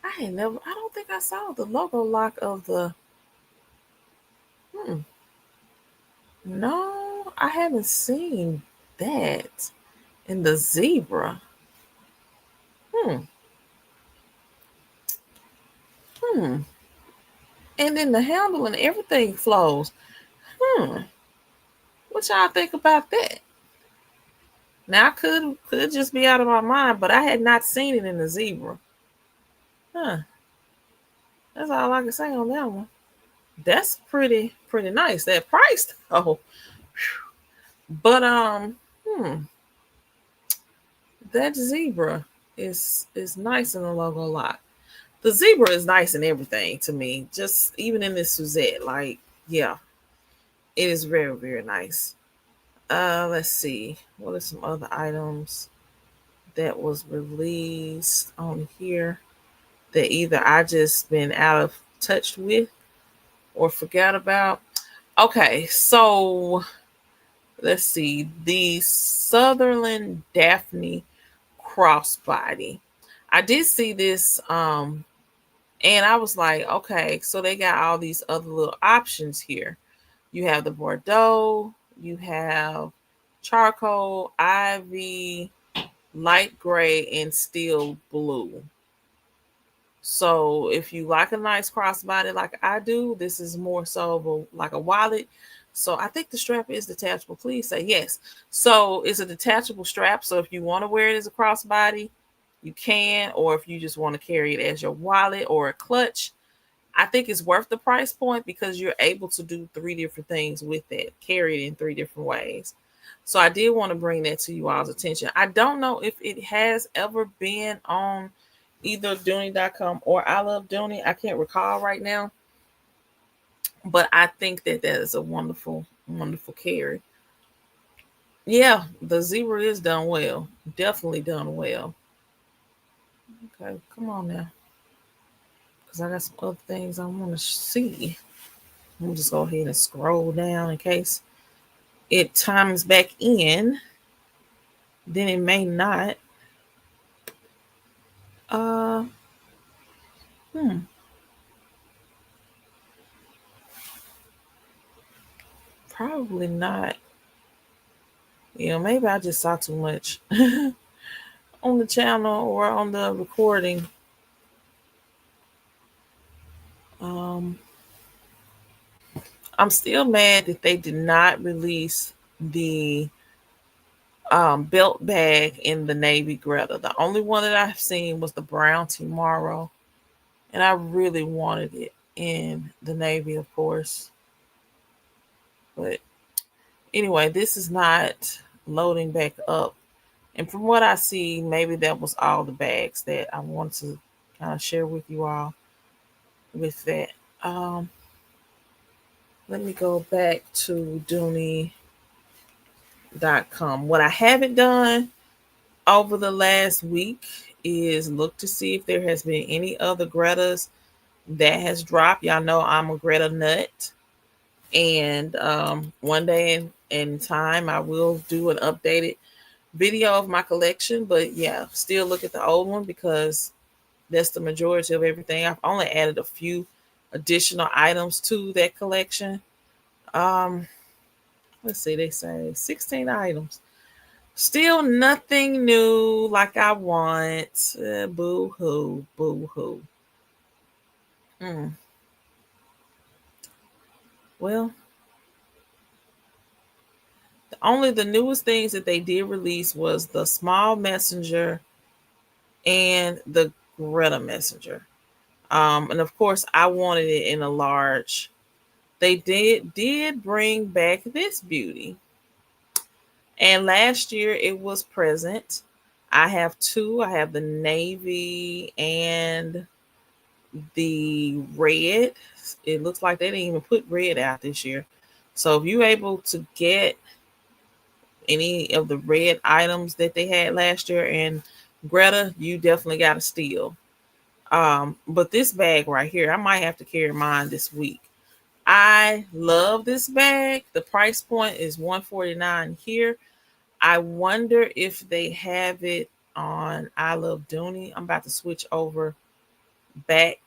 I ain't never. I don't think I saw the logo lock of the. Hmm, no, I haven't seen that in the zebra. Hmm, hmm. And then the handle and everything flows. Hmm. What y'all think about that? Now I could just be out of my mind, but I had not seen it in the zebra. Huh. That's all I can say on that one. That's pretty nice. That price though. But that zebra is nice in the logo lot. The zebra is nice in everything to me. Just even in this Suzette, like yeah, it is very very nice. Let's see. What are some other items that was released on here that either I just been out of touch with or forgot about? Okay, so let's see. The Sutherland Daphne crossbody. I did see this and I was like, okay, so they got all these other little options here. You have the Bordeaux, you have charcoal, ivy, light gray, and steel blue. So if you like a nice crossbody like I do, this is more so of like a wallet. So I think the strap is detachable. Please say yes. So it's a detachable strap. So if you want to wear it as a crossbody, you can, or if you just want to carry it as your wallet or a clutch, I think it's worth the price point because you're able to do three different things with it, carry it in three different ways. So I did want to bring that to you all's attention. I don't know if it has ever been on either Dooney.com or I Love Dooney. I can't recall right now, but I think that is a wonderful, wonderful carry. Yeah, the zebra is done well. Definitely done well. Okay, come on now. Because I got some other things I want to see. Let me just go ahead and scroll down in case it times back in. Then it may not. Uh, hmm. Probably not. Maybe I just saw too much on the channel or on the recording. Um, I'm still mad that they did not release the belt bag in the navy Greta. The only one that I've seen was the brown tomorrow, and I really wanted it in the navy, of course. But anyway, this is not loading back up. And from what I see, maybe that was all the bags that I wanted to kind of share with you all with that. Um, Let me go back to Dooney.com. What I haven't done over the last week is look to see if there has been any other Greta's that has dropped. Y'all know I'm a Greta nut. And one day in time, I will do an updated video of my collection. But yeah, still look at the old one because that's the majority of everything. I've only added a few additional items to that collection. Um, let's see, they say 16 items. Still nothing new like I want. Boo hoo, boo hoo. Mm. Well, only the newest things that they did release was the small messenger and the Greta messenger. And of course, I wanted it in a large. They did bring back this beauty, and last year it was present. I have two. I have the navy and the red. It looks like they didn't even put red out this year. So if you're able to get any of the red items that they had last year and Greta, you definitely got to steal. But this bag right here, I might have to carry mine this week. I love this bag. The price point is $149 here. I wonder if they have it on I Love Dooney. I'm about to switch back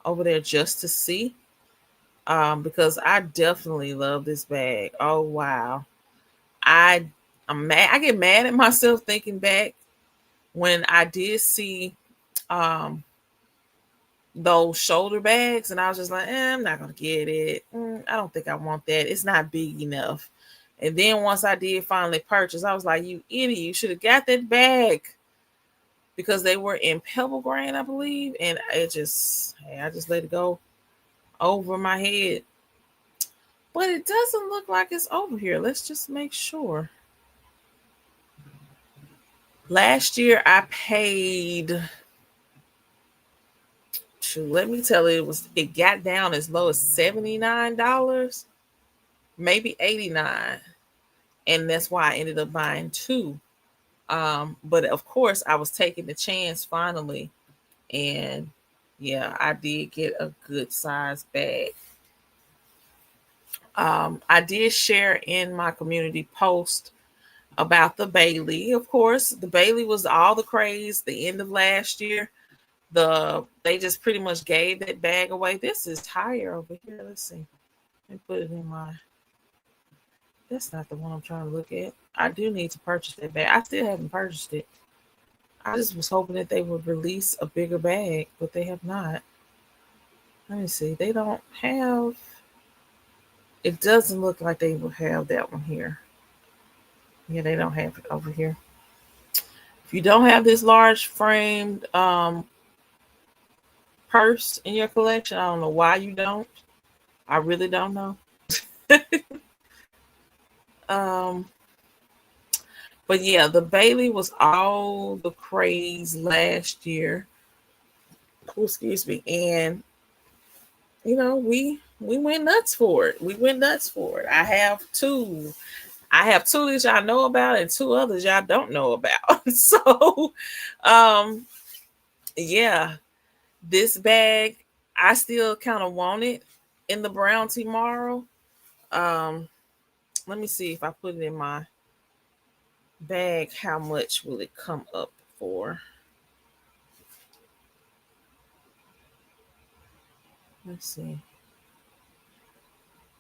over there just to see. Because I definitely love this bag. Oh wow. I'm mad. I get mad at myself thinking back when I did see those shoulder bags, and I was just like, I'm not gonna get it. I don't think I want that. It's not big enough. And then once I did finally purchase, I was like, you idiot, you should have got that bag because they were in pebble grain, I believe. And I just let it go over my head. But it doesn't look like it's over here. Let's just make sure. Last year I paid, let me tell you, it got down as low as $79, maybe 89. And that's why I ended up buying two. But of course I was taking the chance finally. And yeah, I did get a good size bag. I did share in my community post about the Bailey. Of course, the Bailey was all the craze the end of last year. They just pretty much gave that bag away. This is higher over here. Let's see. Let me put it in my. That's not the one I'm trying to look at. I do need to purchase that bag. I still haven't purchased it. I just was hoping that they would release a bigger bag, but they have not. Let me see. They don't have. It doesn't look like they will have that one here. Yeah, they don't have it over here. If you don't have this large framed purse in your collection, I don't know why you don't. I really don't know. um, but yeah, the Bailey was all the craze last year. Oh, excuse me, and we went nuts for it. We went nuts for it. I have two. I have two that y'all know about and two others y'all don't know about. So, um, yeah, this bag, I still kind of want it in the brown tomorrow. Um, let me see if I put it in my bag, how much will it come up for? Let's see.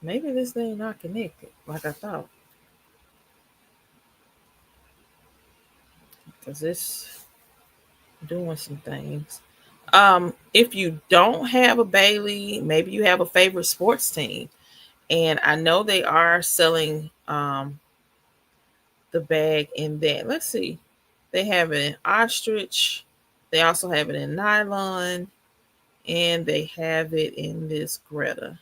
Maybe this thing not connected like I thought. Because it's doing some things. If you don't have a Bailey, maybe you have a favorite sports team. And I know they are selling the bag in that. Let's see. They have it in ostrich. They also have it in nylon. And they have it in this Greta.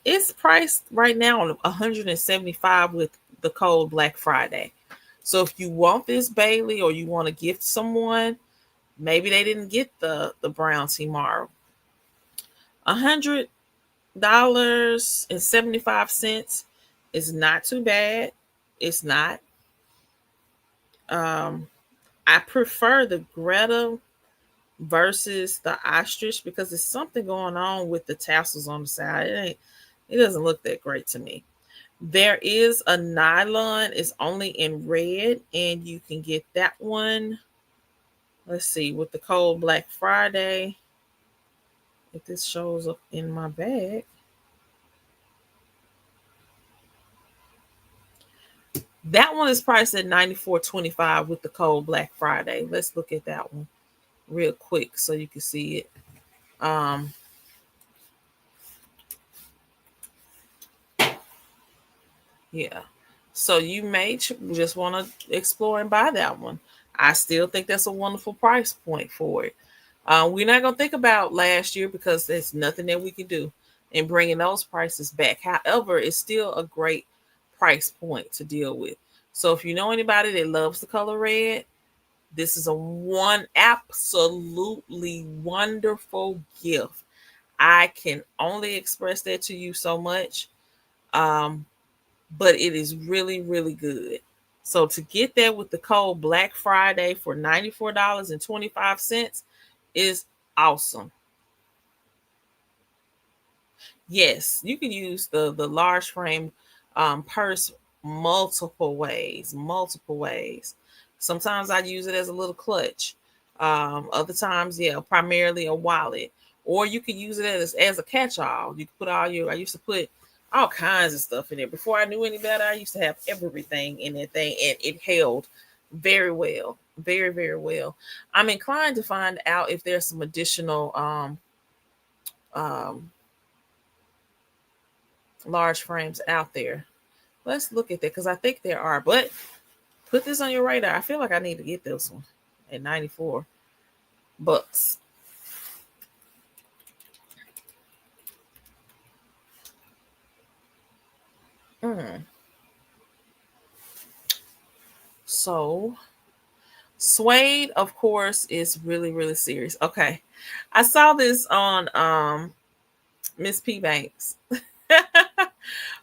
It's priced right now on 175 with the code Black Friday. So if you want this Bailey or you want to gift someone, maybe they didn't get the brown tomorrow. $100.75 is not too bad. It's not. Um, I prefer the Greta versus the ostrich because there's something going on with the tassels on the side. It doesn't look that great to me. There is a nylon, it's only in red, and you can get that one. Let's see, with the code Black Friday. If this shows up in my bag. That one is priced at $94.25 with the code Black Friday. Let's look at that one real quick so you can see it. Um, yeah. So you may just want to explore and buy that one. I still think that's a wonderful price point for it. We're not going to think about last year because there's nothing that we can do in bringing those prices back. However, it's still a great price point to deal with. So if you know anybody that loves the color red, this is a one absolutely wonderful gift. I can only express that to you so much. Um, but it is really, really good. So to get that with the code Black Friday for $94.25 is awesome. Yes, you can use the large frame purse multiple ways, multiple ways. Sometimes I use it as a little clutch. Other times, yeah, primarily a wallet. Or you can use it as a catch-all. You can put all your, I used to put all kinds of stuff in there. Before I knew any better, I used to have everything in that thing, and it held very well. Very, very well. I'm inclined to find out if there's some additional um large frames out there. Let's look at that because I think there are. But put this on your radar. I feel like I need to get this one at 94 bucks. Mm. So suede, of course, is really, really serious. Okay. I saw this on Miss P Banks.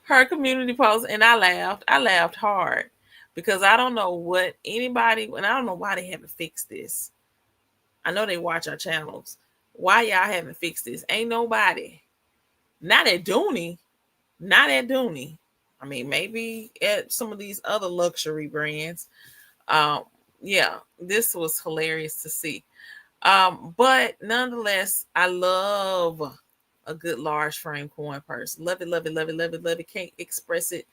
Her community post, and I laughed. I laughed hard because I don't know what anybody, and I don't know why they haven't fixed this. I know they watch our channels. Why y'all haven't fixed this? Ain't nobody. Not at Dooney. Not at Dooney. I mean, maybe at some of these other luxury brands. Um, yeah, this was hilarious to see. But nonetheless, I love a good large frame coin purse. Love it, love it, love it, love it, love it. Can't express it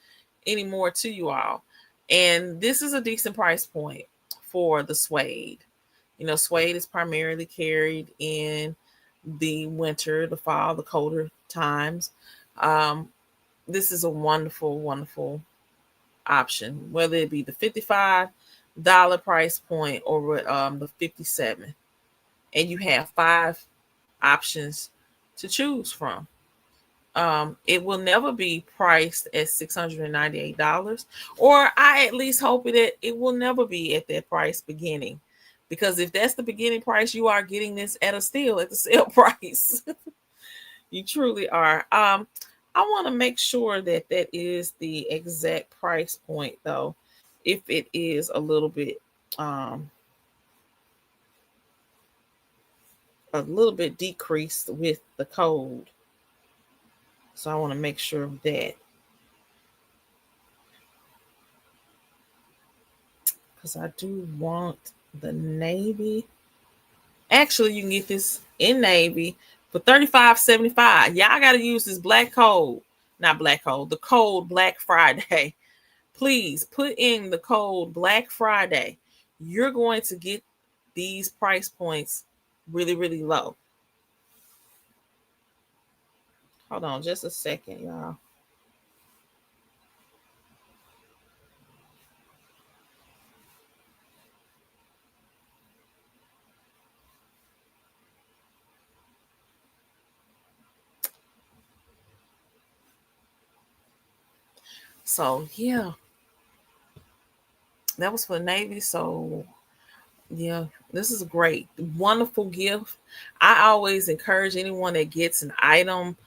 anymore to you all. And this is a decent price point for the suede. You know, suede is primarily carried in the winter, the fall, the colder times. Um, this is a wonderful, wonderful option, whether it be the $55 price point or the 57, and you have 5 options to choose from. It will never be priced at $698, or I at least hope it will never be at that price beginning, because if that's the beginning price, you are getting this at a steal at the sale price. You truly are. I want to make sure that that is the exact price point though. If it is um a little bit decreased with the code. So I want to make sure of that. Because I do want the navy. Actually, you can get this in navy for $35.75. Y'all got to use this black code. Not black code, the code Black Friday. Please put in the code Black Friday. You're going to get these price points really, really low. Hold on just a second, y'all. So, yeah, that was for the Navy. So, yeah, this is a great, wonderful gift. I always encourage anyone that gets an item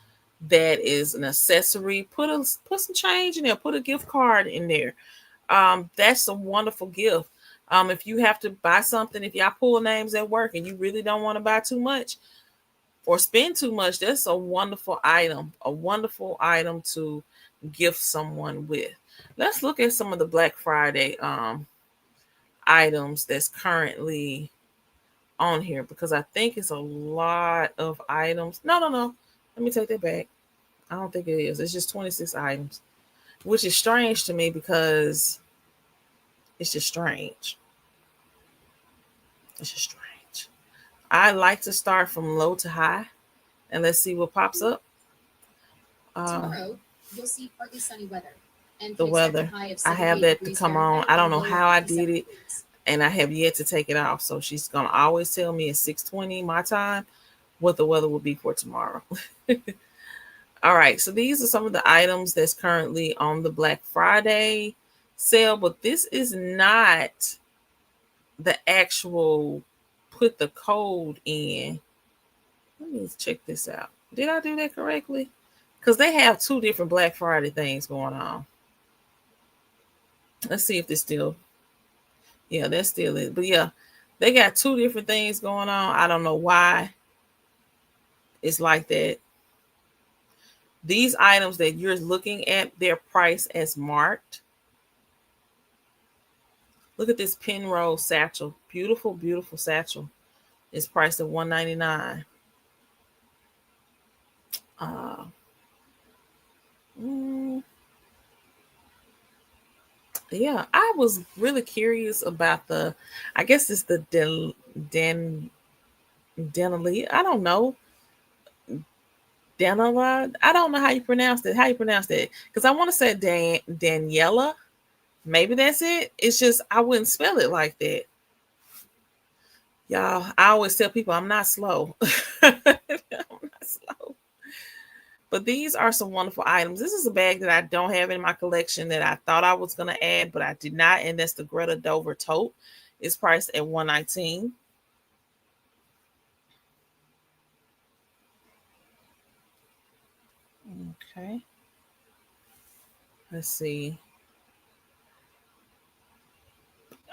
that is an accessory, put some change in there, put a gift card in there. That's a wonderful gift. If you have to buy something, if y'all pull names at work and you really don't want to buy too much or spend too much, that's a wonderful item to gift someone with. Let's look at some of the Black Friday items that's currently on here because I think it's a lot of items. No. Let me take that back. I don't think it is. It's just 26 items, which is strange to me because it's just strange. It's just strange. I like to start from low to high and let's see what pops up. Tomorrow, you'll see partly sunny weather. And The weather. I have that to come on. I don't know how I did it, and I have yet to take it off. So she's gonna always tell me at 6:20 my time what the weather will be for tomorrow. All right, so these are some of the items that's currently on the Black Friday sale, but this is not the actual put the code in. Let me check this out. Did I do that correctly? Because they have two different Black Friday things going on. Let's see if this still, yeah, that still is. But yeah, they got two different things going on. I don't know why it's like that. These items that you're looking at, they're priced as marked. Look at this Penrose satchel. Beautiful, beautiful satchel. It's priced at $199. Uh, mm, yeah, I was really curious about I guess it's the Denali. I don't know. Danila. I don't know how you pronounce it. How you pronounce that? Because I want to say Daniela. Maybe that's it. It's just I wouldn't spell it like that. Y'all, I always tell people I'm not slow. I'm not slow. But these are some wonderful items. This is a bag that I don't have in my collection that I thought I was going to add, but I did not. And that's the Greta Dover tote. It's priced at $119. Okay. Let's see.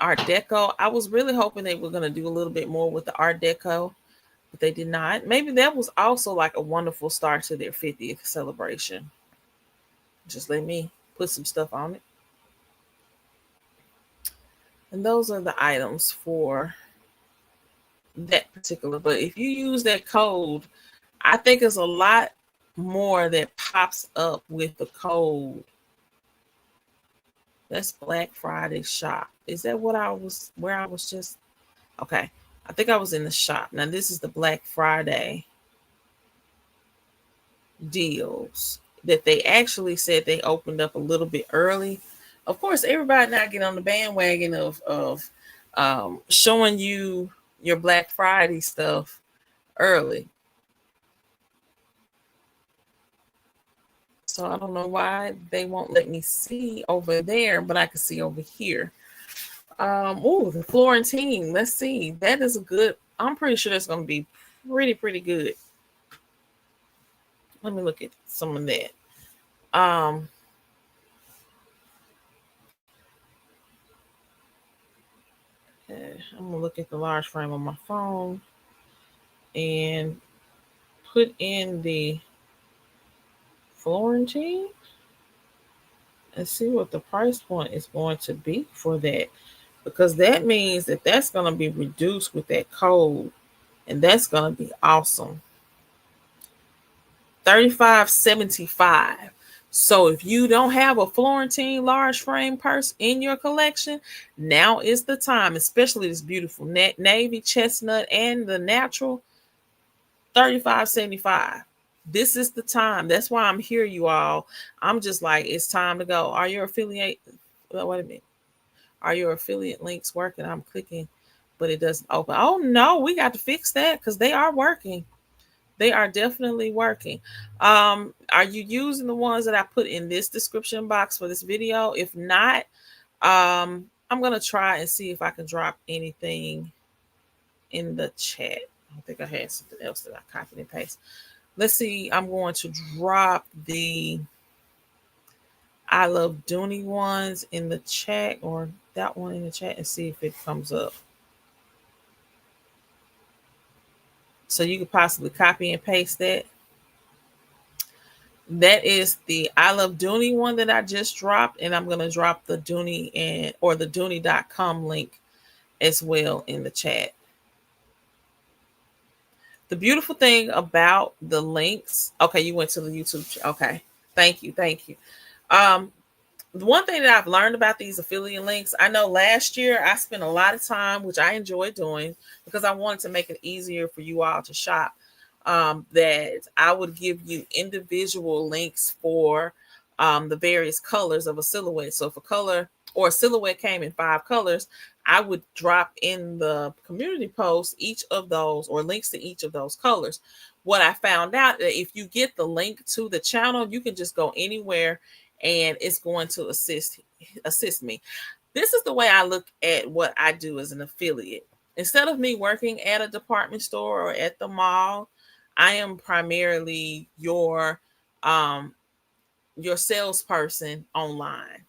Art Deco. I was really hoping they were going to do a little bit more with the Art Deco, but they did not. Maybe that was also like a wonderful start to their 50th celebration. Just let me put some stuff on it. And those are the items for that particular. But if you use that code, I think there's a lot more that pops up with the code. That's Black Friday shop. Is that where I was just? Okay. I think I was in the shop. Now this is the Black Friday deals that they actually said they opened up a little bit early. Of course, everybody now get on the bandwagon of showing you your Black Friday stuff early. So I don't know why they won't let me see over there, but I can see over here. Oh, the Florentine. Let's see. That is a good. I'm pretty sure that's going to be pretty good. Let me look at some of that. Um, I'm gonna look at the large frame on my phone and put in the Florentine and see what the price point is going to be for that, because that means that that's going to be reduced with that code, and that's going to be awesome. 35.75. So if you don't have a Florentine large frame purse in your collection, now is the time, especially this beautiful navy, chestnut, and the natural. 35.75. This is the time. That's why I'm here, you all. I'm just like, it's time to go. Are your affiliate? Well, wait a minute. Are your affiliate links working? I'm clicking, but it doesn't open. Oh no, we got to fix that because they are working. They are definitely working. Are you using the ones that I put in this description box for this video? If not, I'm gonna try and see if I can drop anything in the chat. I think I had something else that I copied and pasted. Let's see. I'm going to drop the I Love Dooney ones in the chat, or that one in the chat, and see if it comes up. So you could possibly copy and paste that. That is the I Love Dooney one that I just dropped, and I'm going to drop the Dooney or the Dooney.com link as well in the chat. The beautiful thing about the links, okay, you went to the YouTube. Okay, thank you. The one thing that I've learned about these affiliate links, I know last year I spent a lot of time, which I enjoy doing because I wanted to make it easier for you all to shop, that I would give you individual links for the various colors of a silhouette. So if a color or a silhouette came in 5 colors, I would drop in the community post each of those or links to each of those colors. What I found out that if you get the link to the channel, you can just go anywhere and it's going to assist me. This is the way I look at what I do as an affiliate. Instead of me working at a department store or at the mall, I am primarily your salesperson online.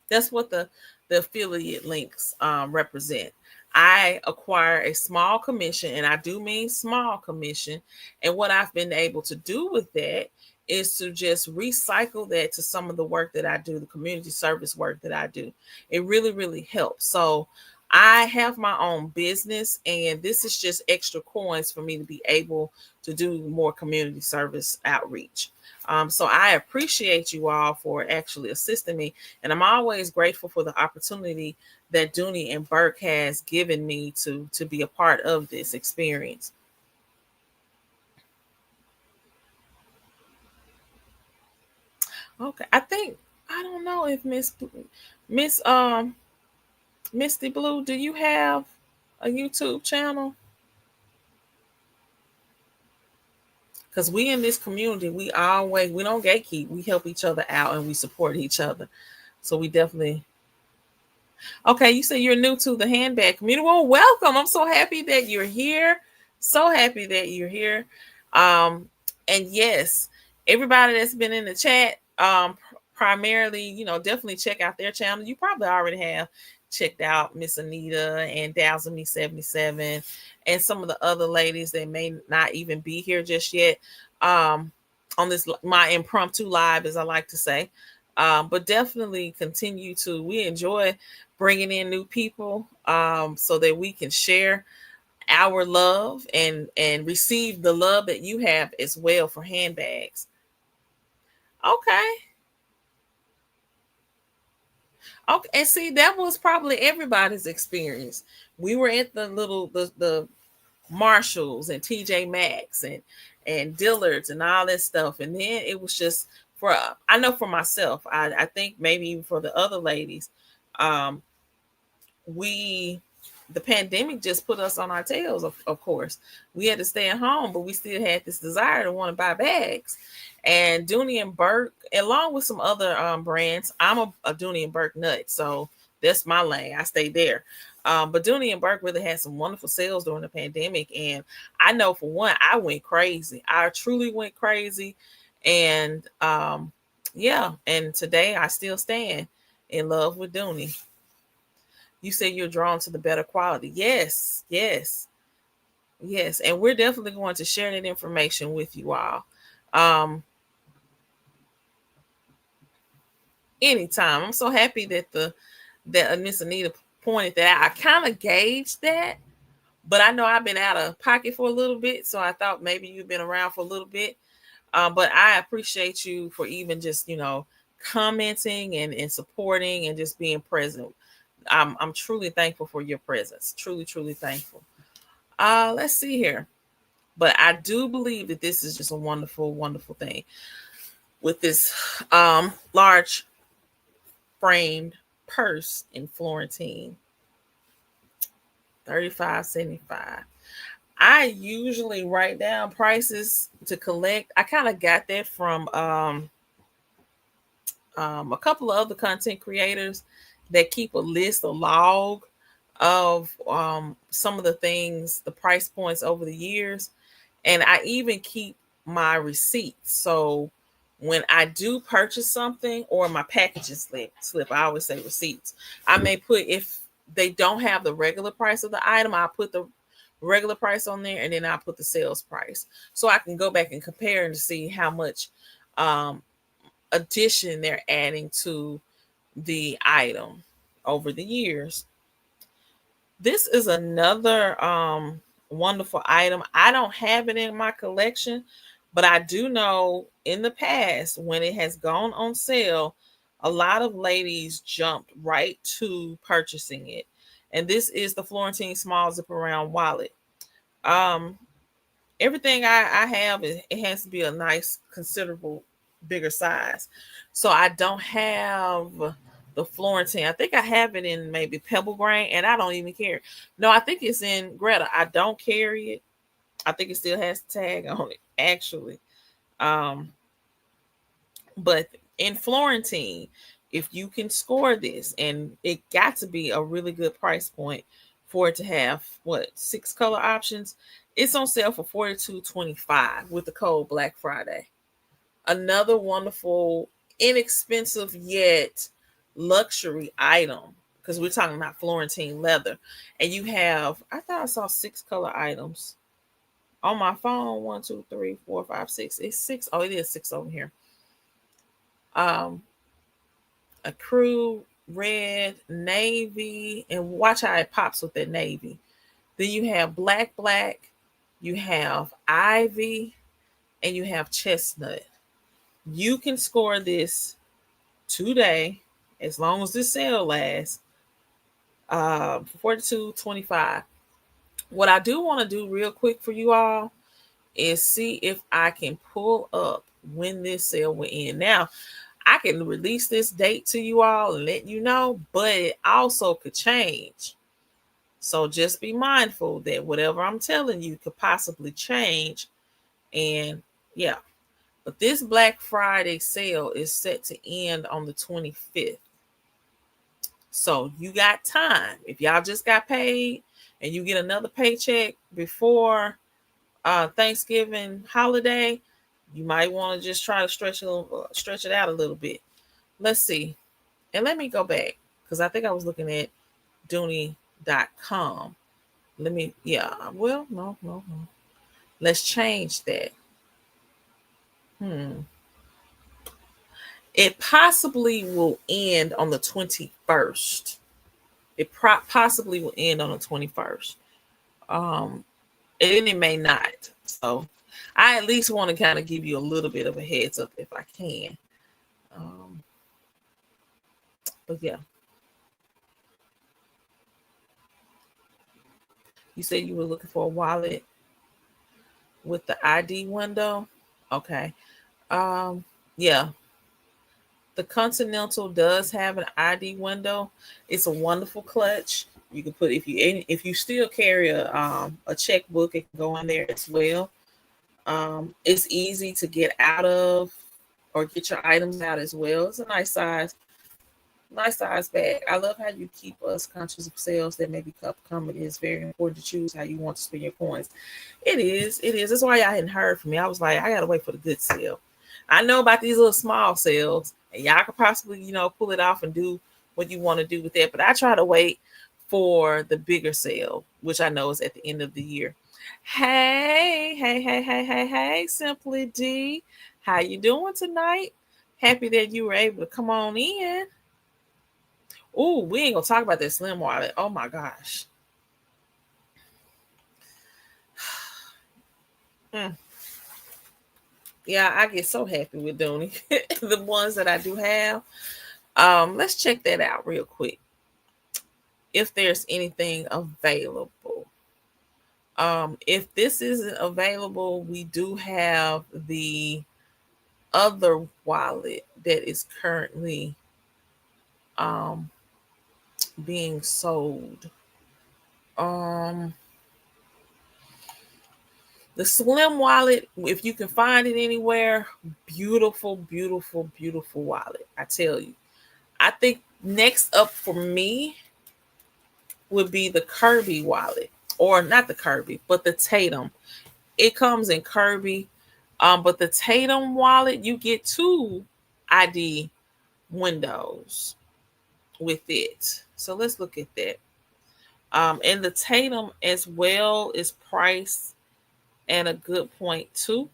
That's what the affiliate links represent. I acquire a small commission, and I do mean small commission. And what I've been able to do with that is to just recycle that to some of the work that I do, the community service work that I do. It really, really helps. So I have my own business, and this is just extra coins for me to be able to do more community service outreach. So I appreciate you all for actually assisting me. And I'm always grateful for the opportunity that Dooney and Bourke has given me to be a part of this experience. Okay, I don't know if Miss Misty Blue, do you have a YouTube channel? Because we in this community, we don't gatekeep. We help each other out and we support each other. So we definitely. Okay, you say you're new to the handbag community. Well, welcome. I'm so happy that you're here. So happy that you're here. And yes, everybody that's been in the chat, primarily, definitely check out their channel. You probably already have checked out Miss Anita and Dazzle Me 77 and some of the other ladies that may not even be here just yet. On this my impromptu live, as I like to say. But definitely continue to. We enjoy bringing in new people so that we can share our love and receive the love that you have as well for handbags. Okay. Okay, and see, that was probably everybody's experience. We were at the Marshalls and TJ Maxx and Dillard's and all that stuff, and then it was just for I know for myself, I think maybe even for the other ladies, um, the pandemic just put us on our tails. Of course, we had to stay at home, but we still had this desire to want to buy bags. And Dooney and Bourke, along with some other brands, I'm a Dooney and Bourke nut, so that's my lane. I stay there. But Dooney and Bourke really had some wonderful sales during the pandemic, and I know for one, I went crazy. I truly went crazy, and Yeah, and today I still stand in love with Dooney. You say you're drawn to the better quality. Yes, yes, yes. And we're definitely going to share that information with you all. Um, Anytime. I'm so happy that Miss Anita pointed that out. I kind of gauged that, but I know I've been out of pocket for a little bit, so I thought maybe you've been around for a little bit. But I appreciate you for even just commenting and supporting and just being present. I'm truly thankful for your presence. Truly, truly thankful. Let's see here. But I do believe that this is just a wonderful, wonderful thing with this large framed purse in Florentine, 35.75. I usually write down prices to collect. I kind of got that from a couple of other content creators that keep a list, a log of some of the things, the price points over the years. And I even keep my receipts. So when I do purchase something or my packaging slip, I always say receipts. I may put, if they don't have the regular price of the item, I'll put the regular price on there, and then I'll put the sales price. So I can go back and compare and see how much um, addition they're adding to the item over the years. This is another wonderful item. I don't have it in my collection, but I do know in the past when it has gone on sale, a lot of ladies jumped right to purchasing it. And this is the Florentine small zip around wallet. Um, Everything I have, it has to be a nice, considerable, bigger size. So I don't have the Florentine. I think I have it in maybe Pebble Grain, and I don't even care. No, I think it's in Greta. I don't carry it. I think it still has the tag on it, actually. Um, but in Florentine, if you can score this, and it got to be a really good price point for it to have what, 6 color options. It's on sale for $42.25 with the code Black Friday. Another wonderful, inexpensive yet luxury item, because we're talking about Florentine leather. And you have, I thought I saw 6 color items on my phone. 1, 2, 3, 4, 5, 6. It's six. Oh, it is 6 over here. Um, a crew, red, navy, and watch how it pops with that navy. Then you have black, you have ivy, and you have chestnut. You can score this today, as long as this sale lasts, for $42.25. What I do want to do real quick for you all is see if I can pull up when this sale will end. Now, I can release this date to you all and let you know, but it also could change. So just be mindful that whatever I'm telling you could possibly change. And yeah, but this Black Friday sale is set to end on the 25th. So you got time. If y'all just got paid and you get another paycheck before Thanksgiving holiday, you might want to just try to stretch it out a little bit. Let's see. And let me go back, because I think I was looking at Dooney.com. Let me, yeah, well, no. Let's change that. It possibly will end on the 21st. It possibly will end on the 21st. And it may not. So I at least want to kind of give you a little bit of a heads up if I can. But yeah. You said you were looking for a wallet with the ID window. Okay. Yeah. The Continental does have an ID window. It's a wonderful clutch. You can put, if you still carry a checkbook, it can go in there as well. It's easy to get out of or get your items out as well. It's a nice size bag. I love how you keep us conscious of sales that may be upcoming. It's very important to choose how you want to spend your coins. It is. That's why y'all hadn't heard from me. I was like, I gotta wait for the good sale. I know about these little small sales, and y'all could possibly, pull it off and do what you want to do with that. But I try to wait for the bigger sale, which I know is at the end of the year. Hey, hey, hey, hey, hey, hey, Simply D. How you doing tonight? Happy that you were able to come on in. Ooh, we ain't gonna talk about that slim wallet. Oh my gosh. Mm. Yeah, I get so happy with Dooney. The ones that I do have. Let's check that out real quick. If there's anything available. If this isn't available, we do have the other wallet that is currently um being sold. Um the Slim wallet, if you can find it anywhere, beautiful, beautiful, beautiful wallet. I tell you. I think next up for me would be the Kirby wallet. Or not the Kirby, but the Tatum. It comes in Kirby. But the Tatum wallet, you get 2 ID windows with it. So let's look at that. And the Tatum as well is priced at a good point too.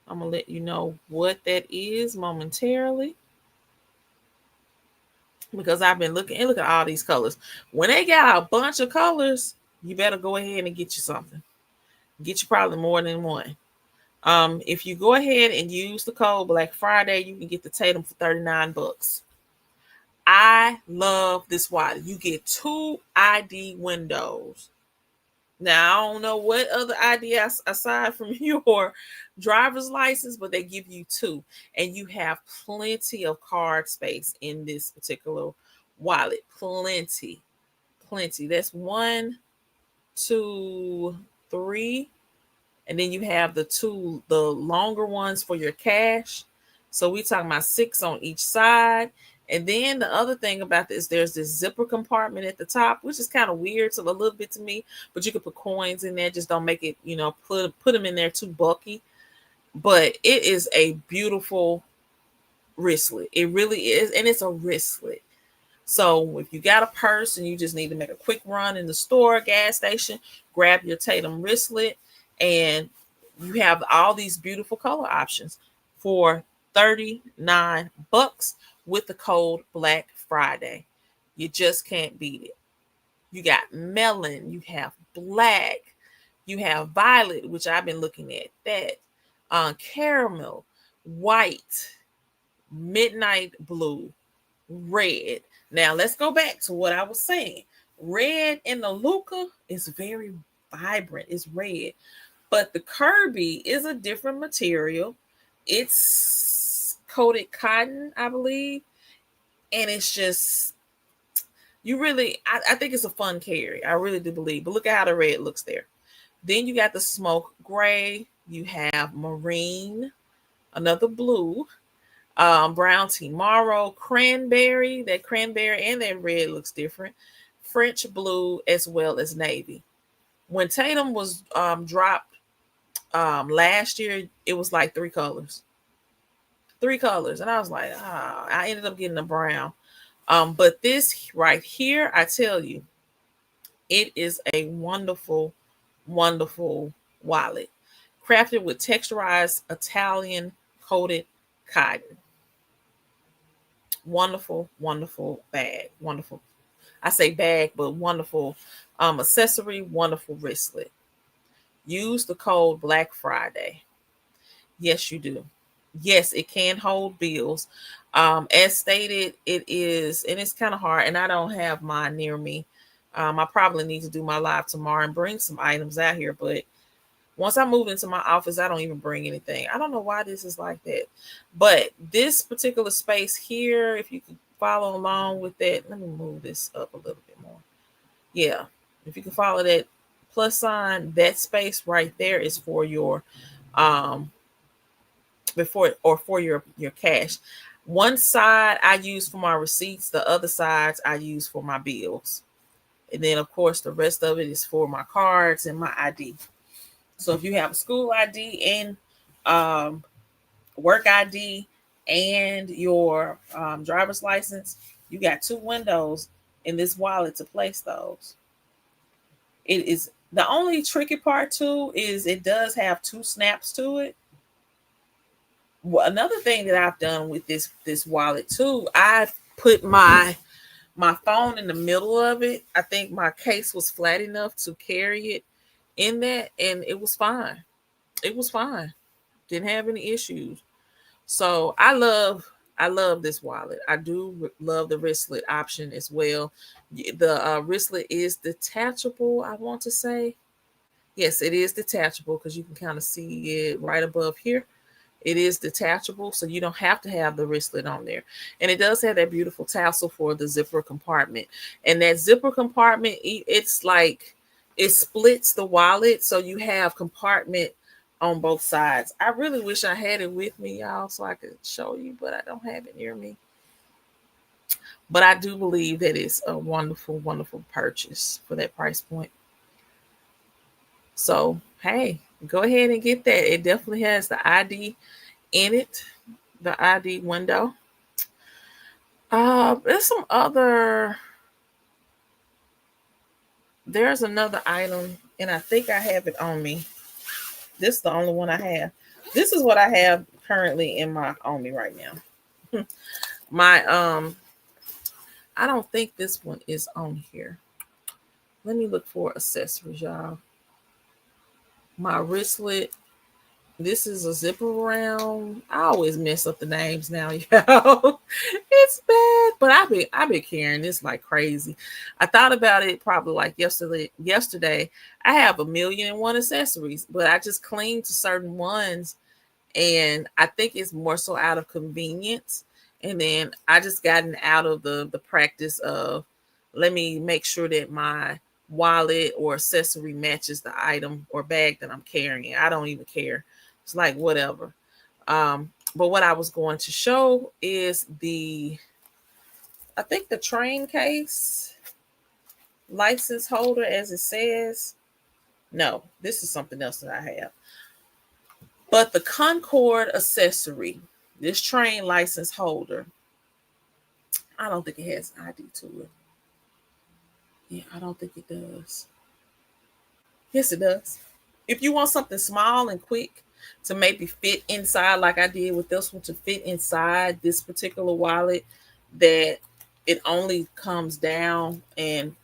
I'm gonna let you know what that is momentarily because I've been looking and look at all these colors. When they got a bunch of colors, you better go ahead and get you something. Get you probably more than one. If you go ahead and use the code Black Friday, you can get the Tatum for $39. I love this wallet. You get 2 ID windows. Now, I don't know what other ID aside from your driver's license, but they give you 2. And you have plenty of card space in this particular wallet. Plenty. Plenty. That's 1, 2, 3. And then you have the longer ones for your cash. So we talking about 6 on each side. And then the other thing about this, there's this zipper compartment at the top, which is kind of weird, so a little bit to me. But you can put coins in there, just don't make it, put them in there too bulky. But it is a beautiful wristlet. It really is, and it's a wristlet. So if you got a purse and you just need to make a quick run in the store, gas station, grab your Tatum wristlet, and you have all these beautiful color options for $39 with the code Black Friday. You just can't beat it. You got melon, you have black, you have violet, which I've been looking at that, caramel, white, midnight blue, red. Now let's go back to what I was saying. Red in the Luca is very vibrant. It's red. But the Kirby is a different material. It's coated cotton, I believe. And it's just, I think it's a fun carry. I really do believe. But look at how the red looks there. Then you got the smoke gray. You have marine, another blue, brown tomorrow, cranberry. That cranberry and that red looks different. French blue as well as navy. When Tatum was dropped last year, it was like 3 colors. 3 colors. And I was like, I ended up getting a brown. But this right here, I tell you, it is a wonderful, wonderful wallet. Crafted with texturized Italian coated cotton. Wonderful, wonderful bag. Wonderful. I say bag, but wonderful accessory, wonderful wristlet. Use the code Black Friday. Yes, you do. Yes, it can hold bills. As stated, it is, and it's kind of hard, and I don't have mine near me. I probably need to do my live tomorrow and bring some items out here, but once I move into my office, I don't even bring anything. I don't know why this is like that. But this particular space here, if you can follow along with that, let me move this up a little bit more. Yeah, if you can follow that plus sign, that space right there is for your for your cash. One side I use for my receipts, the other sides I use for my bills. And then of course the rest of it is for my cards and my ID. So if you have a school ID and work ID and your driver's license, you got two windows in this wallet to place those. It is the only tricky part too is it does have two snaps to it. Well, another thing that I've done with this wallet too, I've put my phone in the middle of it. I think my case was flat enough to carry it in that, and it was fine. It was fine. Didn't have any issues. So I love this wallet. I do love the wristlet option as well. The wristlet is detachable. I want to say yes, it is detachable because you can kind of see it right above here. It is detachable, so you don't have to have the wristlet on there. And it does have that beautiful tassel for the zipper compartment. And that zipper compartment, it's like it splits the wallet, so you have compartment on both sides. I really wish I had it with me, y'all, so I could show you, but I don't have it near me. But I do believe that it's a wonderful, wonderful purchase for that price point. So, hey, go ahead and get that. It definitely has the ID in it, the ID window. There's some other. There's another item, and I think I have it on me. This is the only one I have. This is what I have currently in my on me right now. My I don't think this one is on here. Let me look for accessories, y'all. My wristlet. This is a zipper round. I always mess up the names now, y'all. It's bad, but I've been carrying this like crazy. I thought about it probably like yesterday. Yesterday, I have 1,000,001 accessories, but I just cling to certain ones, and I think it's more so out of convenience. And then I just gotten out of the practice of let me make sure that my wallet or accessory matches the item or bag that I'm carrying. I don't even care. It's like whatever. Um, but what I was going to show is I think the train case license holder, as it says. No, this is something else that I have. But the Concord accessory, this train license holder, I don't think it has an ID to it. Yeah, I don't think it does. Yes, it does. If you want something small and quick to maybe fit inside, like I did with this one, to fit inside this particular wallet, that it only comes down. And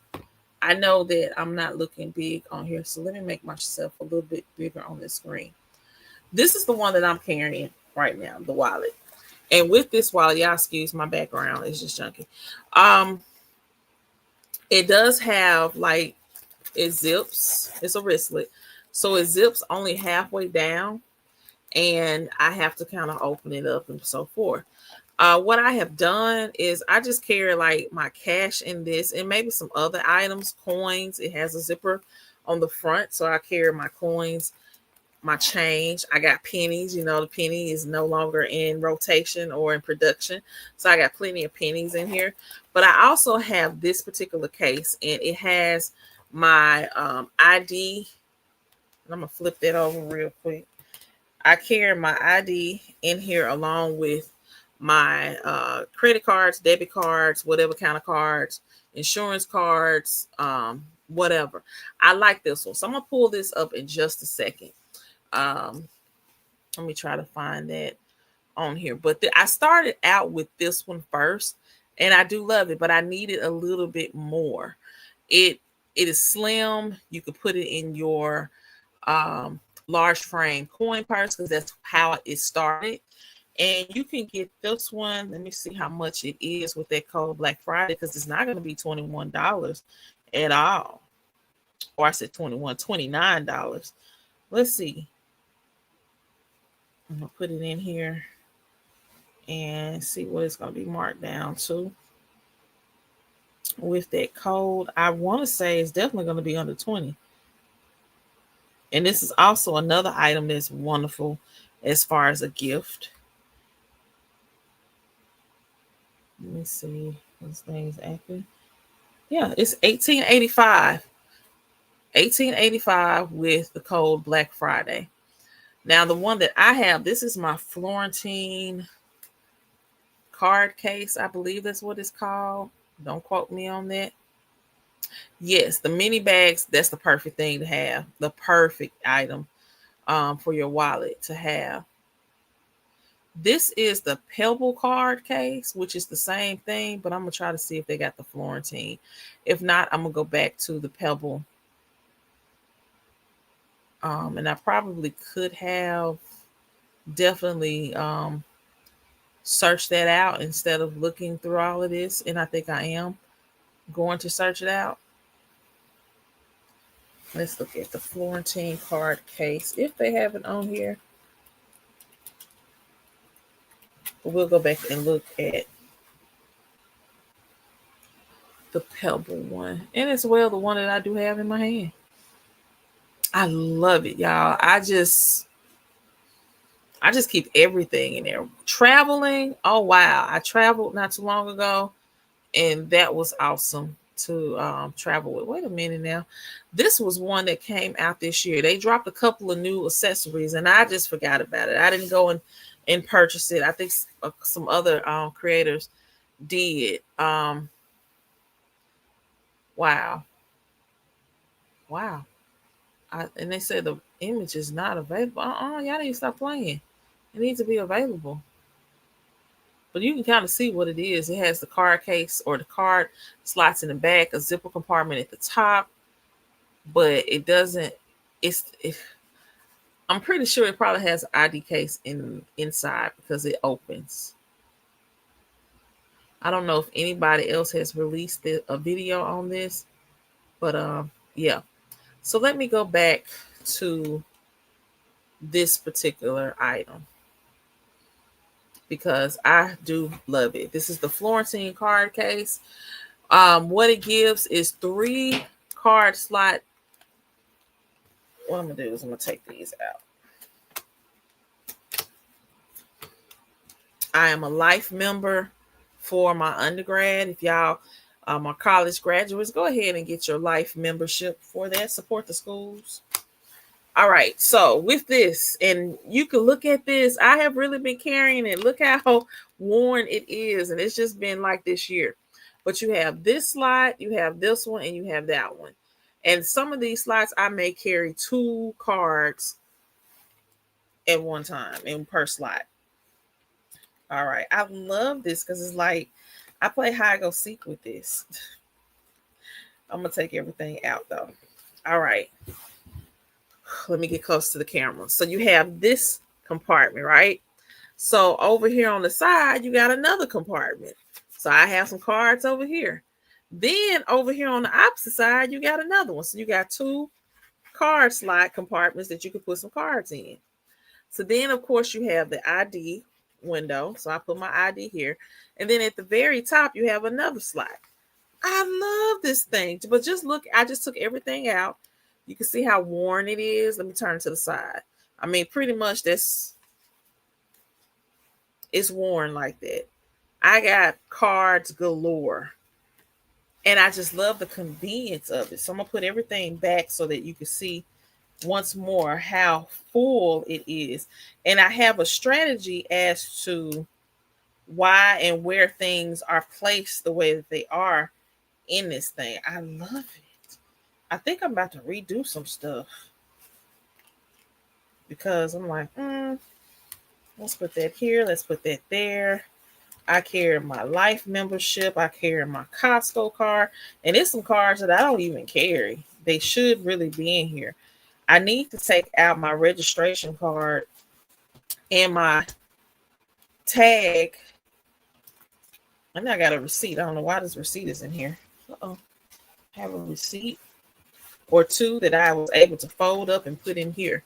I know that I'm not looking big on here, so let me make myself a little bit bigger on the screen. This is the one that I'm carrying right now, the wallet. And with this wallet, y'all excuse my background, it's just junky. Um, it does have like it zips. It's a wristlet, so it zips only halfway down, and I have to kind of open it up and so forth. What I have done is I just carry like my cash in this and maybe some other items, coins. It has a zipper on the front, so I carry my coins, my change. I got pennies. You know, the penny is no longer in rotation or in production, so I got plenty of pennies in here. But I also have this particular case, and it has my ID. I'm gonna flip that over real quick. I carry my ID in here along with my credit cards, debit cards, whatever kind of cards, insurance cards, whatever. I like this one, so I'm gonna pull this up in just a second. Um, Let me try to find that on here. But I started out with this one first, and I do love it, but I needed a little bit more. It it is slim. You could put it in your um, large frame coin purse because that's how it started. And you can get this one. Let me see how much it is with that code Black Friday because it's not going to be $21 at all. Or I said 21, $29. Let's see. I'm going to put it in here and see what it's going to be marked down to. With that code, I want to say it's definitely going to be under 20. And this is also another item that's wonderful as far as a gift. Let me see. This thing's active. Yeah, it's 1885. 1885 with the code Black Friday. Now, the one that I have, this is my Florentine card case. I believe that's what it's called. Don't quote me on that. Yes, the mini bags, that's the perfect thing to have. The perfect item for your wallet to have. This is the Pebble card case, which is the same thing, but I'm going to try to see if they got the Florentine. If not, I'm going to go back to the Pebble. And I probably could have definitely searched that out instead of looking through all of this. And I think I am going to search it out. Let's look at the Florentine card case, if they have it on here. But we'll go back and look at the Pebble one. And as well, the one that I do have in my hand. I love it, y'all. I just keep everything in there. Traveling, oh wow. I traveled not too long ago, and that was awesome to travel with. Wait a minute now. This was one that came out this year. They dropped a couple of new accessories, and I just forgot about it. I didn't go and purchase it. I think some other creators did. Wow. Wow. And they said the image is not available. Y'all need to stop playing. It needs to be available. But you can kind of see what it is. It has the card case or the card slots in the back, a zipper compartment at the top, but it doesn't. I'm pretty sure it probably has an ID case inside because it opens. I don't know if anybody else has released a video on this, but yeah. So let me go back to this particular item because I do love it. This is the Florentine card case. What it gives is 3 card slot. What I'm gonna do is I'm gonna take these out. I am a life member for my undergrad. If y'all are college graduates, go ahead and get your life membership for that. Support the schools. All right, so with this, and you can look at this, I have really been carrying it. Look how worn it is, and it's just been like this year. But you have this slot, you have this one, and you have that one. And some of these slots, I may carry 2 cards at one time in per slot. All right, I love this because it's like I play hide go seek with this. I'm gonna take everything out though. All right. Let me get close to the camera. So you have this compartment, right? So over here on the side, you got another compartment. So I have some cards over here. Then over here on the opposite side, you got another one. So you got 2 card slot compartments that you can put some cards in. So then, of course, you have the ID window. So I put my ID here. And then at the very top, you have another slot. I love this thing. But just look, I just took everything out. You can see how worn it is. Let me turn to the side. I mean, pretty much it's worn like that. I got cards galore. And I just love the convenience of it. So I'm going to put everything back so that you can see once more how full it is. And I have a strategy as to why and where things are placed the way that they are in this thing. I love it. I think I'm about to redo some stuff because I'm like, let's put that here. Let's put that there. I carry my life membership. I carry my Costco card. And there's some cards that I don't even carry. They should really be in here. I need to take out my registration card and my tag. And I got a receipt. I don't know why this receipt is in here. I have a receipt or 2 that I was able to fold up and put in here.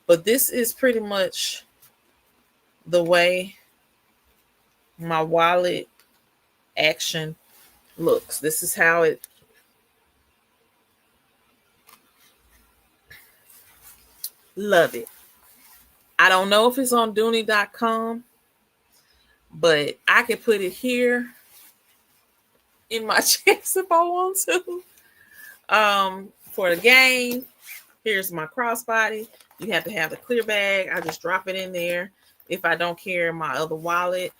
But this is pretty much the way my wallet action looks. This is how it love it. I don't know if it's on Dooney.com, but I can put it here in my chest if I want to. For the game. Here's my crossbody. You have to have the clear bag. I just drop it in there. If I don't carry my other wallet,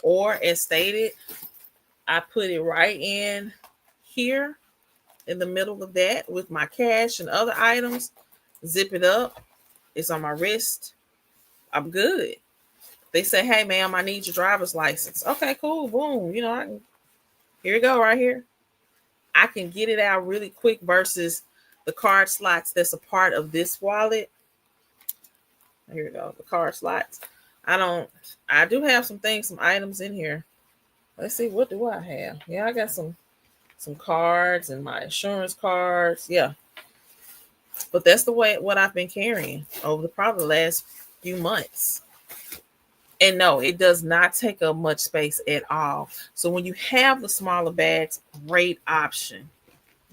or as stated, I put it right in here in the middle of that with my cash and other items. Zip it up. It's on my wrist. I'm good. They say, hey, ma'am, I need your driver's license. Okay, cool. Boom. Here you go right here. I can get it out really quick versus the card slots that's a part of this wallet. Here we go. The card slots. I do have some items in here. Let's see, what do I have? Yeah, I got some cards and my insurance cards. Yeah. But that's what I've been carrying over the probably last few months. And no, it does not take up much space at all. So when you have the smaller bags, great option.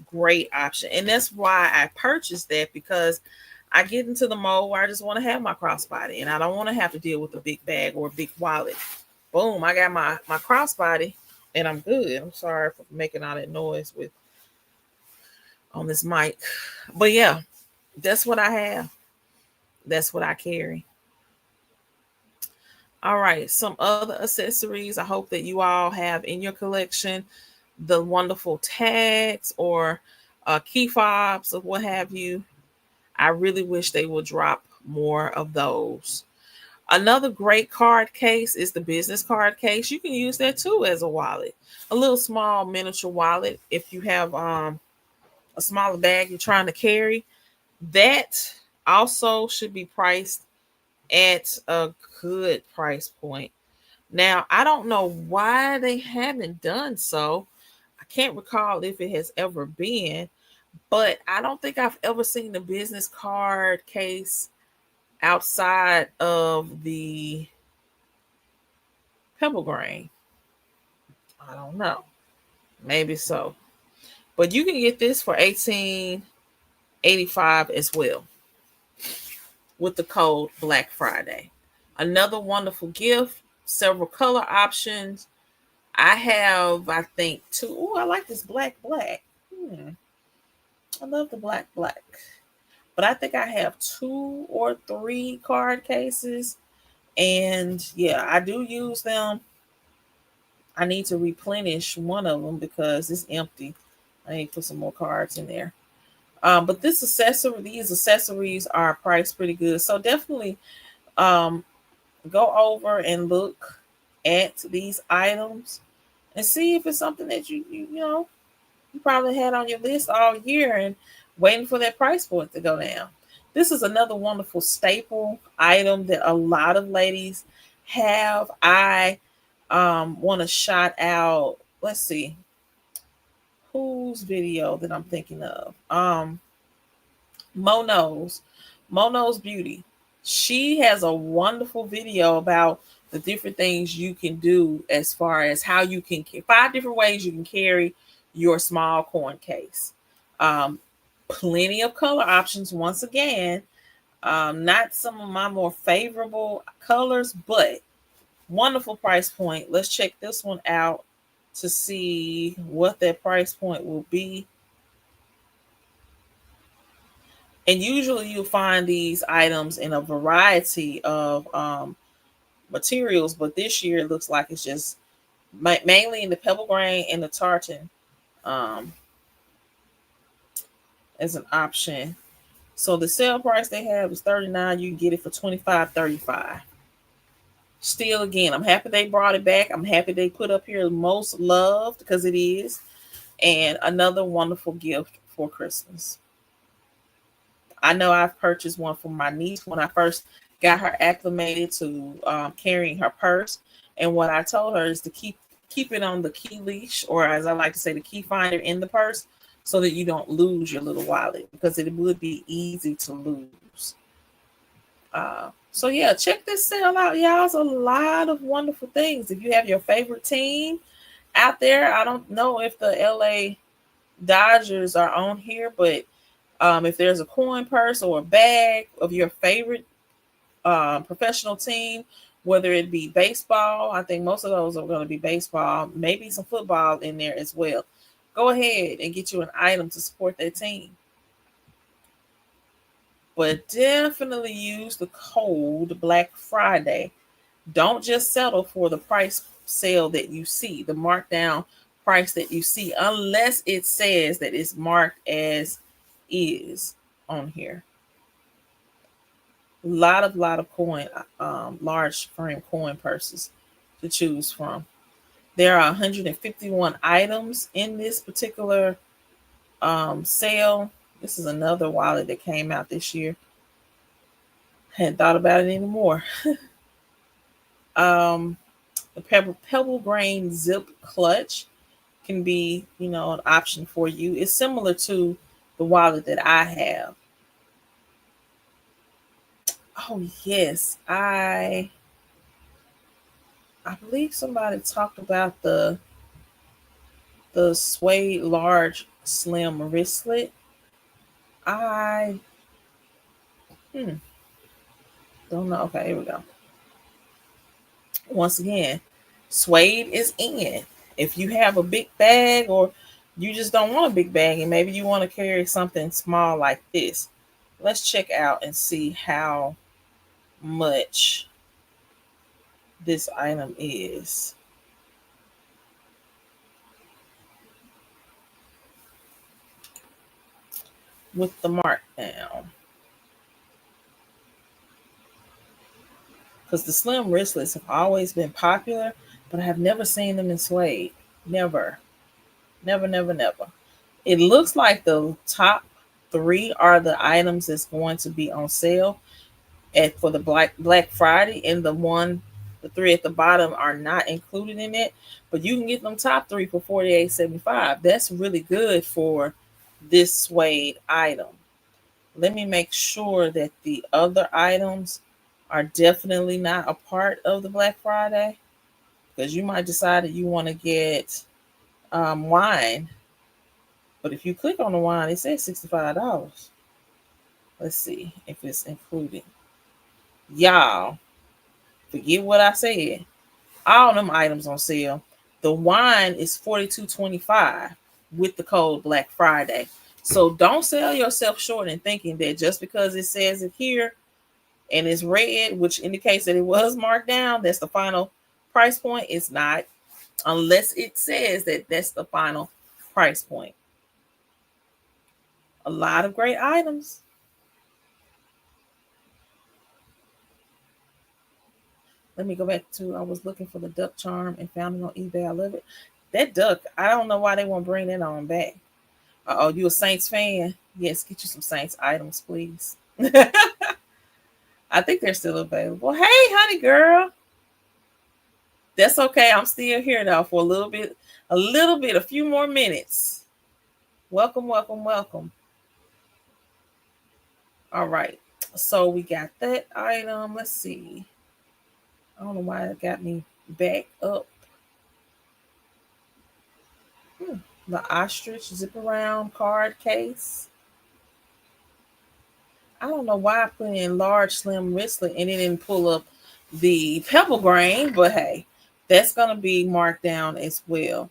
Great option. And that's why I purchased that, because I get into the mode where I just want to have my crossbody and I don't want to have to deal with a big bag or a big wallet. Boom, I got my crossbody and I'm good. I'm sorry for making all that noise on this mic. But yeah, that's what I have. That's what I carry. All right, some other accessories I hope that you all have in your collection. The wonderful tags or key fobs or what have you. I really wish they would drop more of those. Another great card case is the business card case. You can use that too as a wallet. A little small miniature wallet if you have a smaller bag you're trying to carry. That also should be priced at a good price point. Now, I don't know why they haven't done so. I can't recall if it has ever been, but I don't think I've ever seen the business card case outside of the pebble grain. I don't know. Maybe so. But you can get this for $18.85 as well with the code Black Friday. Another wonderful gift, several color options. I have, I think, two. Oh, I like this black. I love the black. But I think I have 2 or 3 card cases. And yeah, I do use them. I need to replenish one of them because it's empty. I need to put some more cards in there. But these accessories are priced pretty good. So definitely go over and look at these items and see if it's something that you probably had on your list all year and waiting for that price point to go down. This is another wonderful staple item that a lot of ladies have. I want to shout out, let's see, whose video that I'm thinking of. Mono's Beauty. She has a wonderful video about the different things you can do as far as how you can 5 different ways you can carry your small coin case. Plenty of color options. Once again, not some of my more favorable colors, but wonderful price point. Let's check this one out to see what that price point will be. And usually you'll find these items in a variety of materials, but this year it looks like it's just mainly in the pebble grain and the tartan as an option. So the sale price they have is $39. You can get it for $25.35. Still, again, I'm happy they brought it back. I'm happy they put up here most loved, because it is. And another wonderful gift for Christmas. I know I've purchased one for my niece when I first got her acclimated to carrying her purse. And what I told her is to keep it on the key leash, or as I like to say, the key finder in the purse, so that you don't lose your little wallet, because it would be easy to lose. So yeah, check this sale out, y'all. It's a lot of wonderful things. If you have your favorite team out there, I don't know if the LA Dodgers are on here, but if there's a coin purse or a bag of your favorite professional team, whether it be baseball, I think most of those are going to be baseball, maybe some football in there as well. Go ahead and get you an item to support that team. But definitely use the code Black Friday. Don't just settle for the price sale that you see, the markdown price that you see, unless it says that it's marked as is on here. Lot of coin, large frame coin purses to choose from. There are 151 items in this particular sale. This is another wallet that came out this year. Hadn't thought about it anymore. um, the pebble grain zip clutch can be, an option for you. It's similar to the wallet that I have. Oh yes, I believe somebody talked about the suede large slim wristlet. I don't know. Okay, here we go. Once again, suede is in. If you have a big bag, or you just don't want a big bag and maybe you want to carry something small like this, let's check out and see how much this item is. With the markdown. Because the slim wristlets have always been popular, but I have never seen them in suede. Never. Never, never, never. It looks like the top three are the items that's going to be on sale for the Black Friday, and the three at the bottom are not included in it. But you can get them top three for $48.75. That's really good for this suede item. Let me make sure that the other items are definitely not a part of the Black Friday, because you might decide that you want to get wine. But if you click on the wine, it says $65. Let's see if it's included. Y'all, forget what I said. All them items on sale. The wine is $42.25 with the code Black Friday. So don't sell yourself short in thinking that just because it says it here and it's red, which indicates that it was marked down, that's the final price point. It's not, unless it says that that's the final price point. A lot of great items. Let me go back to, I was looking for the duck charm and found it on eBay. I love it. That duck, I don't know why they won't bring that on back. Oh, you a Saints fan? Yes, get you some Saints items, please. I think they're still available. Hey, honey girl. That's okay. I'm still here now for a few more minutes. Welcome, welcome, welcome. All right. So we got that item. Let's see. I don't know why it got me back up. The ostrich zip around card case. I don't know why I put in large slim wristlet and it didn't pull up the pebble grain, but hey, that's gonna be marked down as well.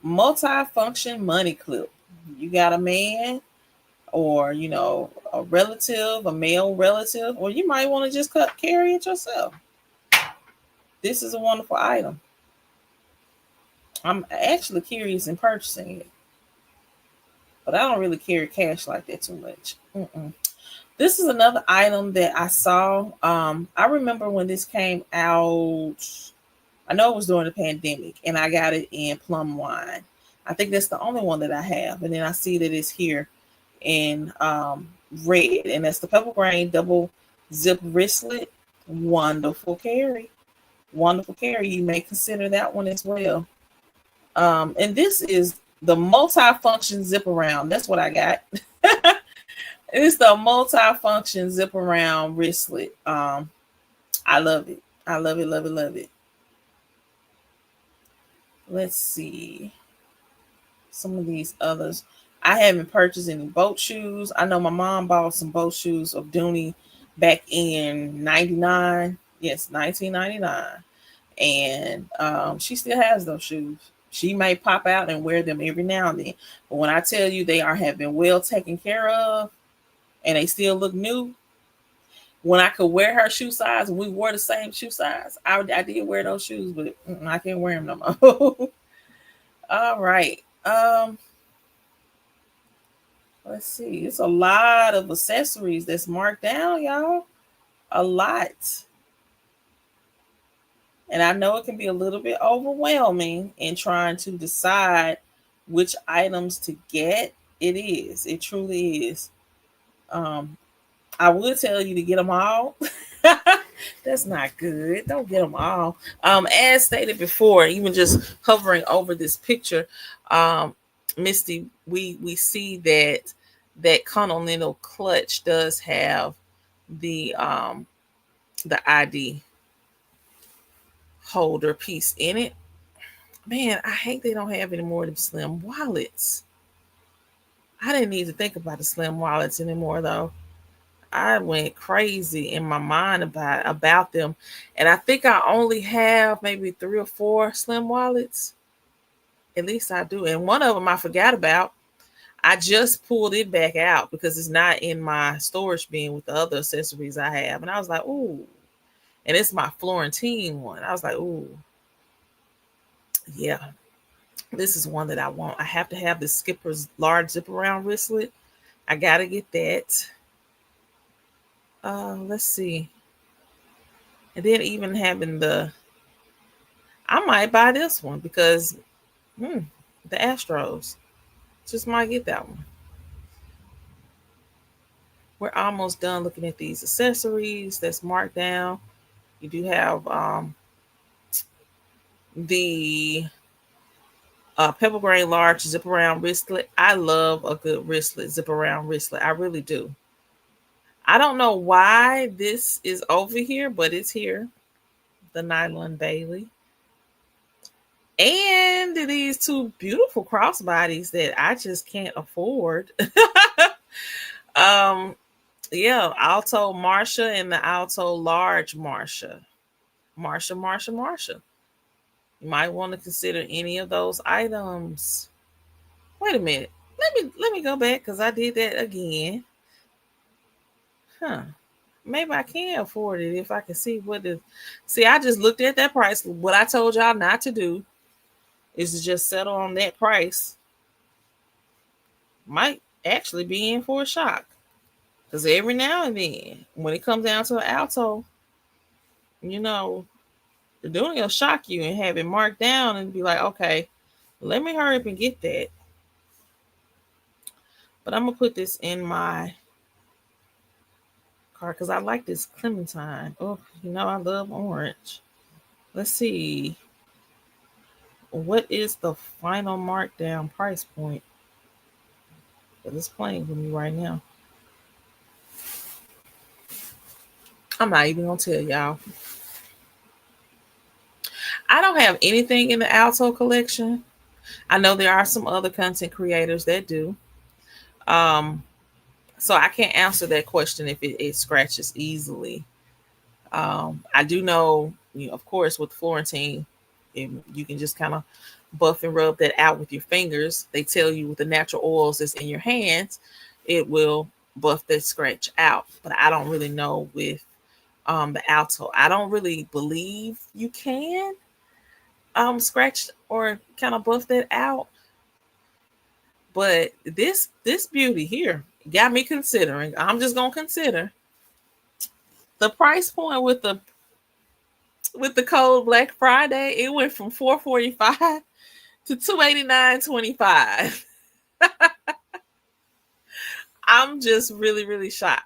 Multi-function money clip. You got a man, or a relative, a male relative, or you might want to just carry it yourself. This is a wonderful item. I'm actually curious in purchasing it, but I don't really carry cash like that too much. This is another item that I saw. I remember when this came out. I know it was during the pandemic, and I got it in plum wine. I think that's the only one that I have, and then I see that it's here in red, and that's the purple grain double zip wristlet. Wonderful carry. Wonderful carry. You may consider that one as well. And this is the multi-function zip around. That's what I got. It's the multi-function zip around wristlet. I love it. I love it, love it, love it. Let's see some of these others. I haven't purchased any boat shoes. I know my mom bought some boat shoes of Dooney back in 99. Yes, 1999. And she still has those shoes. She may pop out and wear them every now and then. But when I tell you they have been well taken care of, and they still look new. When I could wear her shoe size and we wore the same shoe size, I did wear those shoes, but I can't wear them no more. All right. Let's see. It's a lot of accessories that's marked down, y'all. A lot. And I know it can be a little bit overwhelming in trying to decide which items to get. It is. It truly is. I would tell you to get them all. That's not good. Don't get them all. As stated before, even just hovering over this picture, Misty, we see that Continental clutch does have the ID holder piece in it. Man, I hate they don't have any more of them slim wallets. I didn't need to think about the slim wallets anymore though. I went crazy in my mind about them. And I think I only have maybe 3 or 4 slim wallets. At least I do. And one of them I forgot about. I just pulled it back out because it's not in my storage bin with the other accessories I have. And I was like, ooh. And it's my Florentine one. I was like, ooh. Yeah. This is one that I want. I have to have the Skipper's large zip around wristlet. I got to get that. Let's see. And then even having I might buy this one because the Astros. Just might get that one. We're almost done looking at these accessories that's marked down. You do have the pepper grain large zip around wristlet. I love a good wristlet, zip around wristlet. I really do. I don't know why this is over here, but it's here. The nylon Bailey. And these 2 beautiful crossbodies that I just can't afford. Yeah, Alto Marsha and the Alto Large Marsha. Marsha. You might want to consider any of those items. Wait a minute. Let me go back because I did that again. Huh. Maybe I can afford it if I can see what the see. I just looked at that price. What I told y'all not to do is to just settle on that price. Might actually be in for a shock. Because every now and then, when it comes down to an Alto, you know, the Dooney will shock you and have it marked down and be like, okay, let me hurry up and get that. But I'm going to put this in my cart because I like this clementine. Oh, I love orange. Let's see. What is the final markdown price point? Because it's playing with me right now. I'm not even going to tell y'all. I don't have anything in the Alto collection. I know there are some other content creators that do. So I can't answer that question if it scratches easily. I do know, of course, with Florentine, you can just kind of buff and rub that out with your fingers. They tell you with the natural oils that's in your hands, it will buff that scratch out. But I don't really know with the Alto. I don't really believe you can scratch or kind of buff that out. But this beauty here got me considering. I'm just gonna consider the price point with the code Black Friday. It went from $445 to $289.25. I'm just really, really shocked.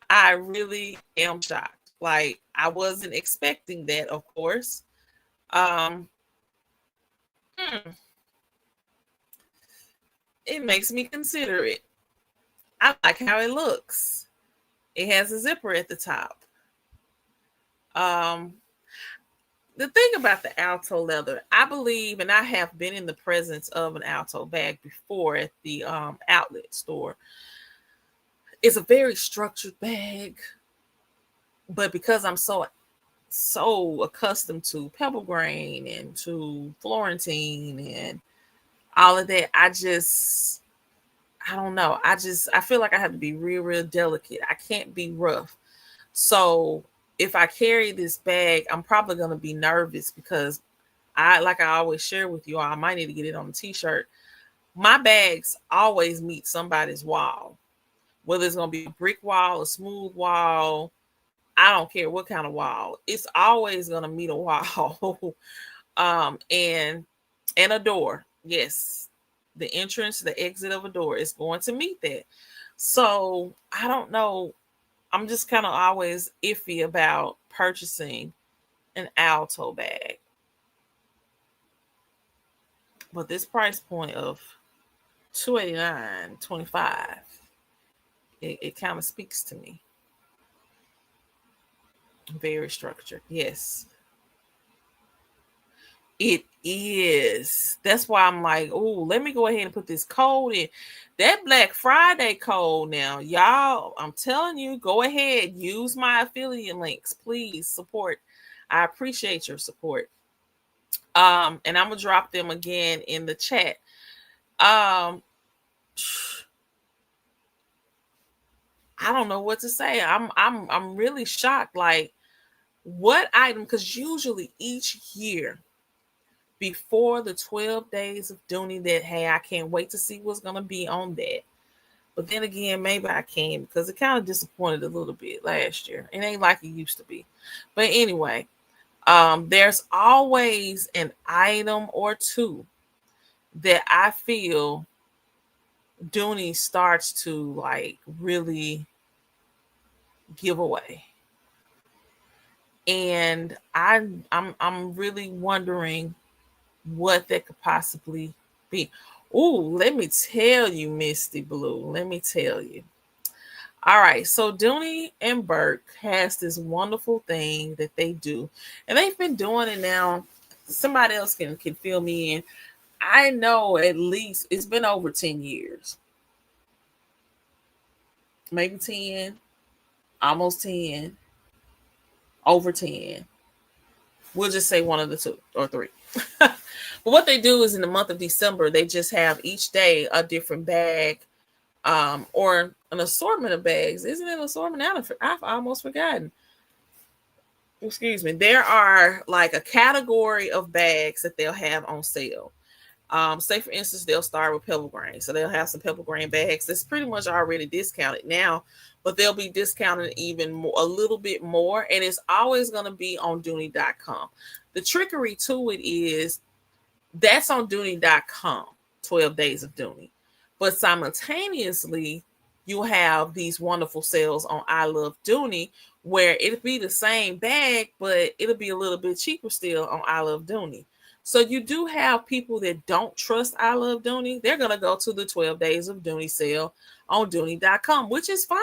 I really am shocked. Like, I wasn't expecting that, of course. It makes me consider it. I like how it looks. It has a zipper at the top. The thing about the Alto leather, I believe, and I have been in the presence of an Alto bag before at the outlet store. It's a very structured bag, but because I'm so accustomed to pebble grain and to Florentine and all of that, I don't know. I feel like I have to be real, real delicate. I can't be rough. So if I carry this bag, I'm probably gonna be nervous because like I always share with you all, I might need to get it on a t-shirt. My bags always meet somebody's wall. Whether it's gonna be a brick wall, a smooth wall, I don't care what kind of wall. It's always gonna meet a wall. And a door. Yes. The entrance, the exit of a door is going to meet that. So I don't know. I'm just kind of always iffy about purchasing an Alto bag. But this price point of $289.25, it kind of speaks to me. Very structured. Yes. It is. That's why I'm like, oh, let me go ahead and put this code in. That Black Friday code now, y'all, I'm telling you, go ahead, use my affiliate links. Please support. I appreciate your support. And I'm gonna drop them again in the chat. I don't know what to say. I'm really shocked. Like, what item? Because usually each year before the 12 days of Dooney, that hey, I can't wait to see what's gonna be on that. But then again, maybe I can because it kind of disappointed a little bit last year. It ain't like it used to be. But anyway, there's always an item or two that I feel Dooney starts to like really give away. And I'm really wondering what that could possibly be. Ooh, let me tell you, Misty Blue. Let me tell you. All right, so Dooney and Bourke has this wonderful thing that they do, and they've been doing it now. Somebody else can fill me in. I know at least it's been over 10 years, maybe 10, almost 10, over 10. We'll just say one of the two or three. But what they do is in the month of December, they just have each day a different bag, or an assortment of bags. Isn't it an assortment? I've almost forgotten. Excuse me. There are like a category of bags that they'll have on sale. Say for instance, they'll start with pebble grain. So they'll have some pebble grain bags that's pretty much already discounted now, but they'll be discounted even more, a little bit more. And it's always going to be on Dooney.com. The trickery to it is that's on Dooney.com, 12 days of Dooney. But simultaneously, you have these wonderful sales on I Love Dooney, where it'll be the same bag, but it'll be a little bit cheaper still on I Love Dooney. So you do have people that don't trust I Love Dooney. They're going to go to the 12 days of Dooney sale on Dooney.com, which is fine.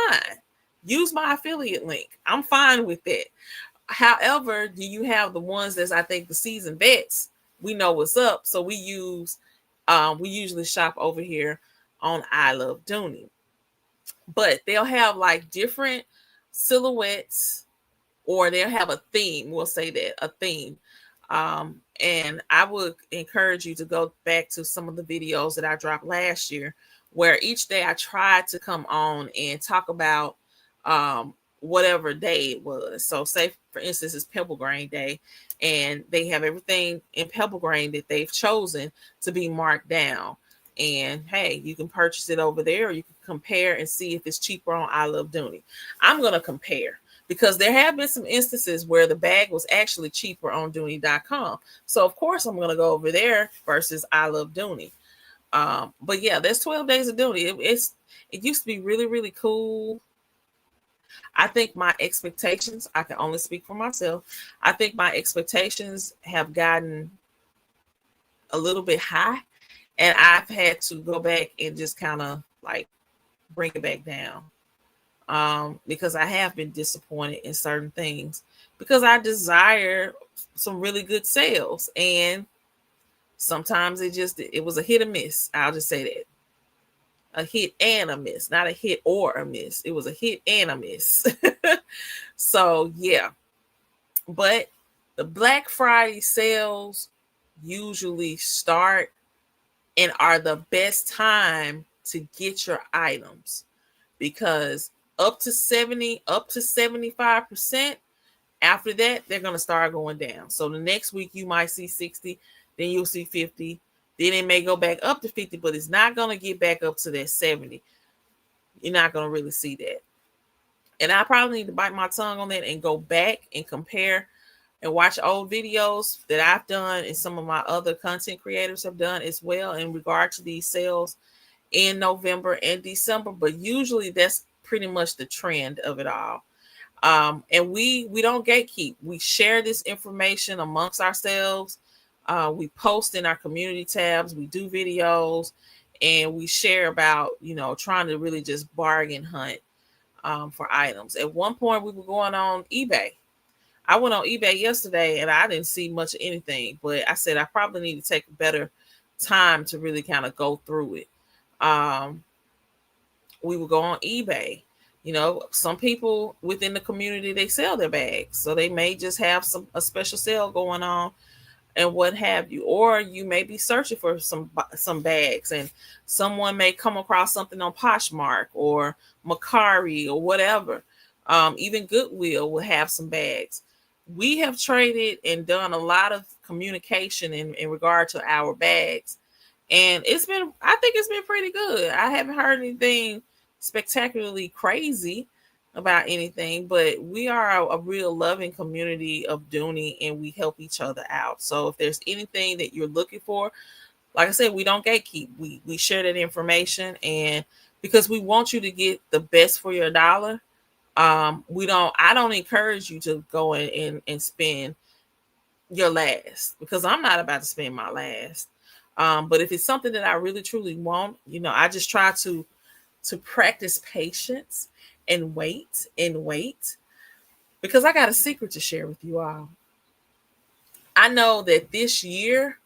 Use my affiliate link. I'm fine with that. However, do you have the ones that's, I think, the seasoned vets? We know what's up. So we usually shop over here on I Love Dooney. But they'll have like different silhouettes, or they'll have a theme. We'll say that, a theme. And I would encourage you to go back to some of the videos that I dropped last year, where each day I tried to come on and talk about whatever day it was. So say, for instance, it's Pebble Grain Day, and they have everything in Pebble Grain that they've chosen to be marked down. And hey, you can purchase it over there, or you can compare and see if it's cheaper on I Love Dooney. I'm going to compare, because there have been some instances where the bag was actually cheaper on Dooney.com. So of course I'm going to go over there versus I Love Dooney. But yeah, there's 12 days of Dooney. It used to be really, really cool. I think my expectations, I can only speak for myself. I think my expectations have gotten a little bit high, and I've had to go back and just kind of like bring it back down. Because I have been disappointed in certain things, because I desire some really good sales, and sometimes it was a hit or miss. I'll just say that. A hit and a miss, not a hit or a miss. It was a hit and a miss. So yeah, but the Black Friday sales usually start and are the best time to get your items, because up to 70, up to 75%, after that, they're going to start going down. So the next week you might see 60, then you'll see 50, then it may go back up to 50, but it's not going to get back up to that 70. You're not going to really see that. And I probably need to bite my tongue on that and go back and compare and watch old videos that I've done and some of my other content creators have done as well in regard to these sales in November and December. But usually that's pretty much the trend of it all. And we don't gatekeep. We share this information amongst ourselves. We post in our community tabs. We do videos, and we share about, trying to really just bargain hunt for items. At one point, we were going on eBay. I went on eBay yesterday, and I didn't see much of anything. But I said I probably need to take a better time to really kind of go through it. We would go on eBay. Some people within the community, they sell their bags. So they may just have a special sale going on and what have you. Or you may be searching for some bags, and someone may come across something on Poshmark or Mercari or whatever. Even Goodwill will have some bags. We have traded and done a lot of communication in regard to our bags. And I think it's been pretty good. I haven't heard anything spectacularly crazy about anything, but we are a real loving community of Dooney, and we help each other out. So if there's anything that you're looking for, like I said, we don't gatekeep. We share that information, and because we want you to get the best for your dollar, I don't encourage you to go and spend your last, because I'm not about to spend my last. But if it's something that I really truly want, I just try to practice patience and wait, because I got a secret to share with you all. I know that this year,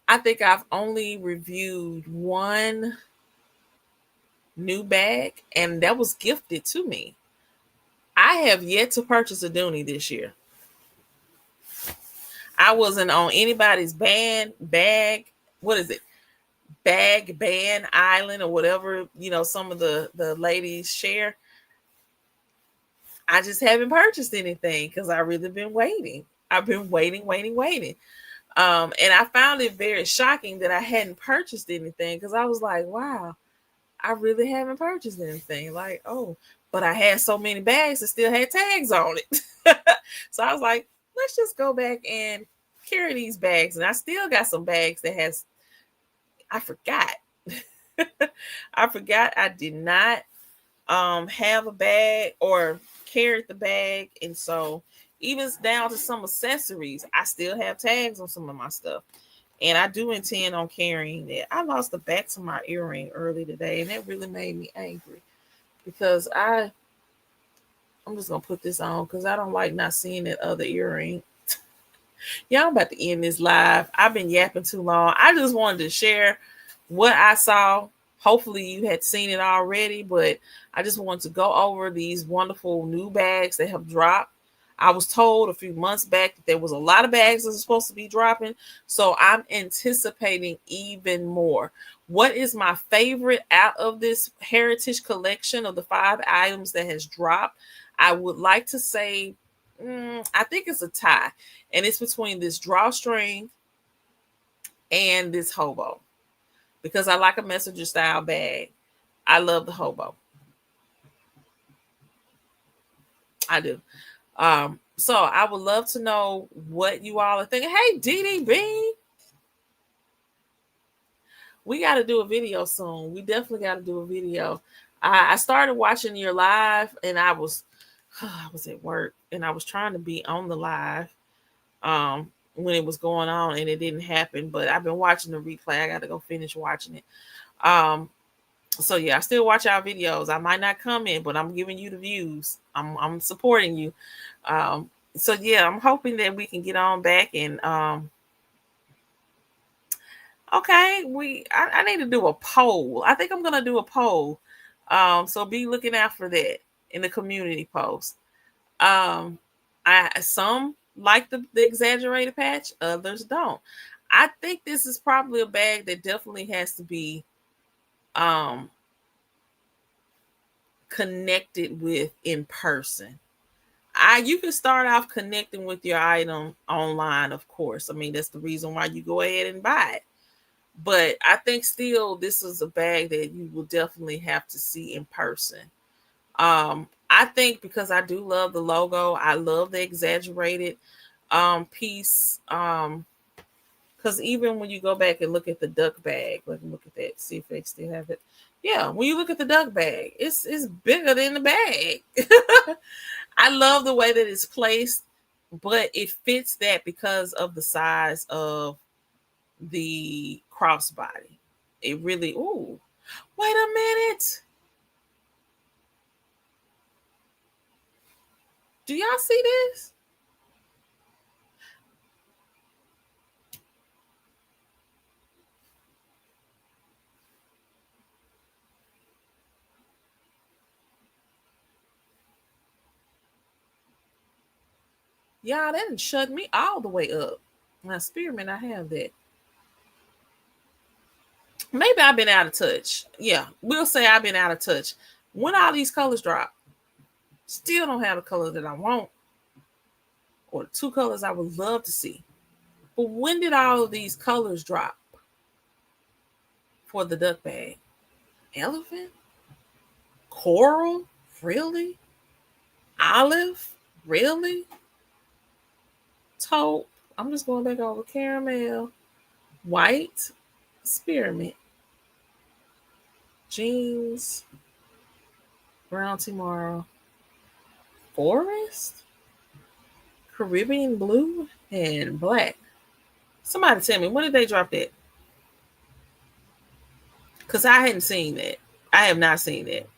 I think I've only reviewed one new bag, and that was gifted to me. I have yet to purchase a Dooney this year. I wasn't on anybody's bag. What is it? Band island or whatever, some of the ladies share. I just haven't purchased anything because I really been waiting. I've been waiting. And I found it very shocking that I hadn't purchased anything, because I was like, wow, I really haven't purchased anything. Like, oh, but I had so many bags that still had tags on it. So I was like, let's just go back and carry these bags. And I still got some bags that I forgot. I did not have a bag or carried the bag. And so even down to some accessories, I still have tags on some of my stuff. And I do intend on carrying that. I lost the back to my earring early today, and that really made me angry, because I'm just going to put this on because I don't like not seeing that other earring. Yeah, I'm about to end this live. I've been yapping too long. I just wanted to share what I saw. Hopefully you had seen it already, but I just wanted to go over these wonderful new bags that have dropped. I was told a few months back that there was a lot of bags that are supposed to be dropping, so I'm anticipating even more. What is my favorite out of this heritage collection of the 5 items that has dropped? I would like to say, I think it's a tie, and it's between this drawstring and this hobo, because I like a messenger style bag. I love the hobo. I do. So I would love to know what you all are thinking. Hey, DDB, we got to do a video soon. We definitely got to do a video. I started watching your live, and I was at work, and I was trying to be on the live when it was going on, and it didn't happen. But I've been watching the replay. I got to go finish watching it. So yeah, I still watch our videos. I might not come in, but I'm giving you the views. I'm supporting you. So yeah, I'm hoping that we can get on back and okay, I need to do a poll. I think I'm gonna do a poll. So be looking out for that in the community post. Some like the exaggerated patch, others don't. I think this is probably a bag that definitely has to be connected with in person. You can start off connecting with your item online, of course. I mean, that's the reason why you go ahead and buy it. But I think still this is a bag that you will definitely have to see in person. I think because I do love the logo, I love the exaggerated piece. Because even when you go back and look at the duck bag, let me look at that, see if they still have it. Yeah, when you look at the duck bag, it's bigger than the bag. I love the way that it's placed, but it fits that because of the size of the crossbody. It really, ooh, wait a minute. Do y'all see this? Y'all, that done shut me all the way up. My spearmint, I have that. Maybe I've been out of touch. Yeah, we'll say I've been out of touch. When all these colors drop, still don't have the color that I want, or the two colors I would love to see. But when did all of these colors drop for the duck bag? Elephant? Coral? Really? Olive? Really? Taupe? I'm just going back over caramel. White? Spearmint. Jeans? Brown tomorrow. Forest? Caribbean blue? And black. Somebody tell me, when did they drop that? Because I hadn't seen that. I have not seen it.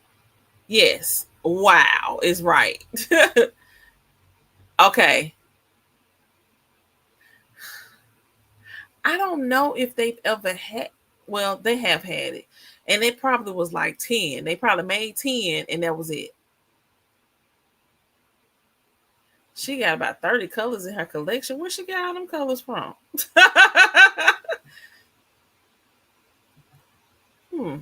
Yes. Wow is right. Okay. I don't know if they've ever had, well, they have had it. And it probably was like 10. They probably made 10 and that was it. She got about 30 colors in her collection. Where she got all them colors from? hmm.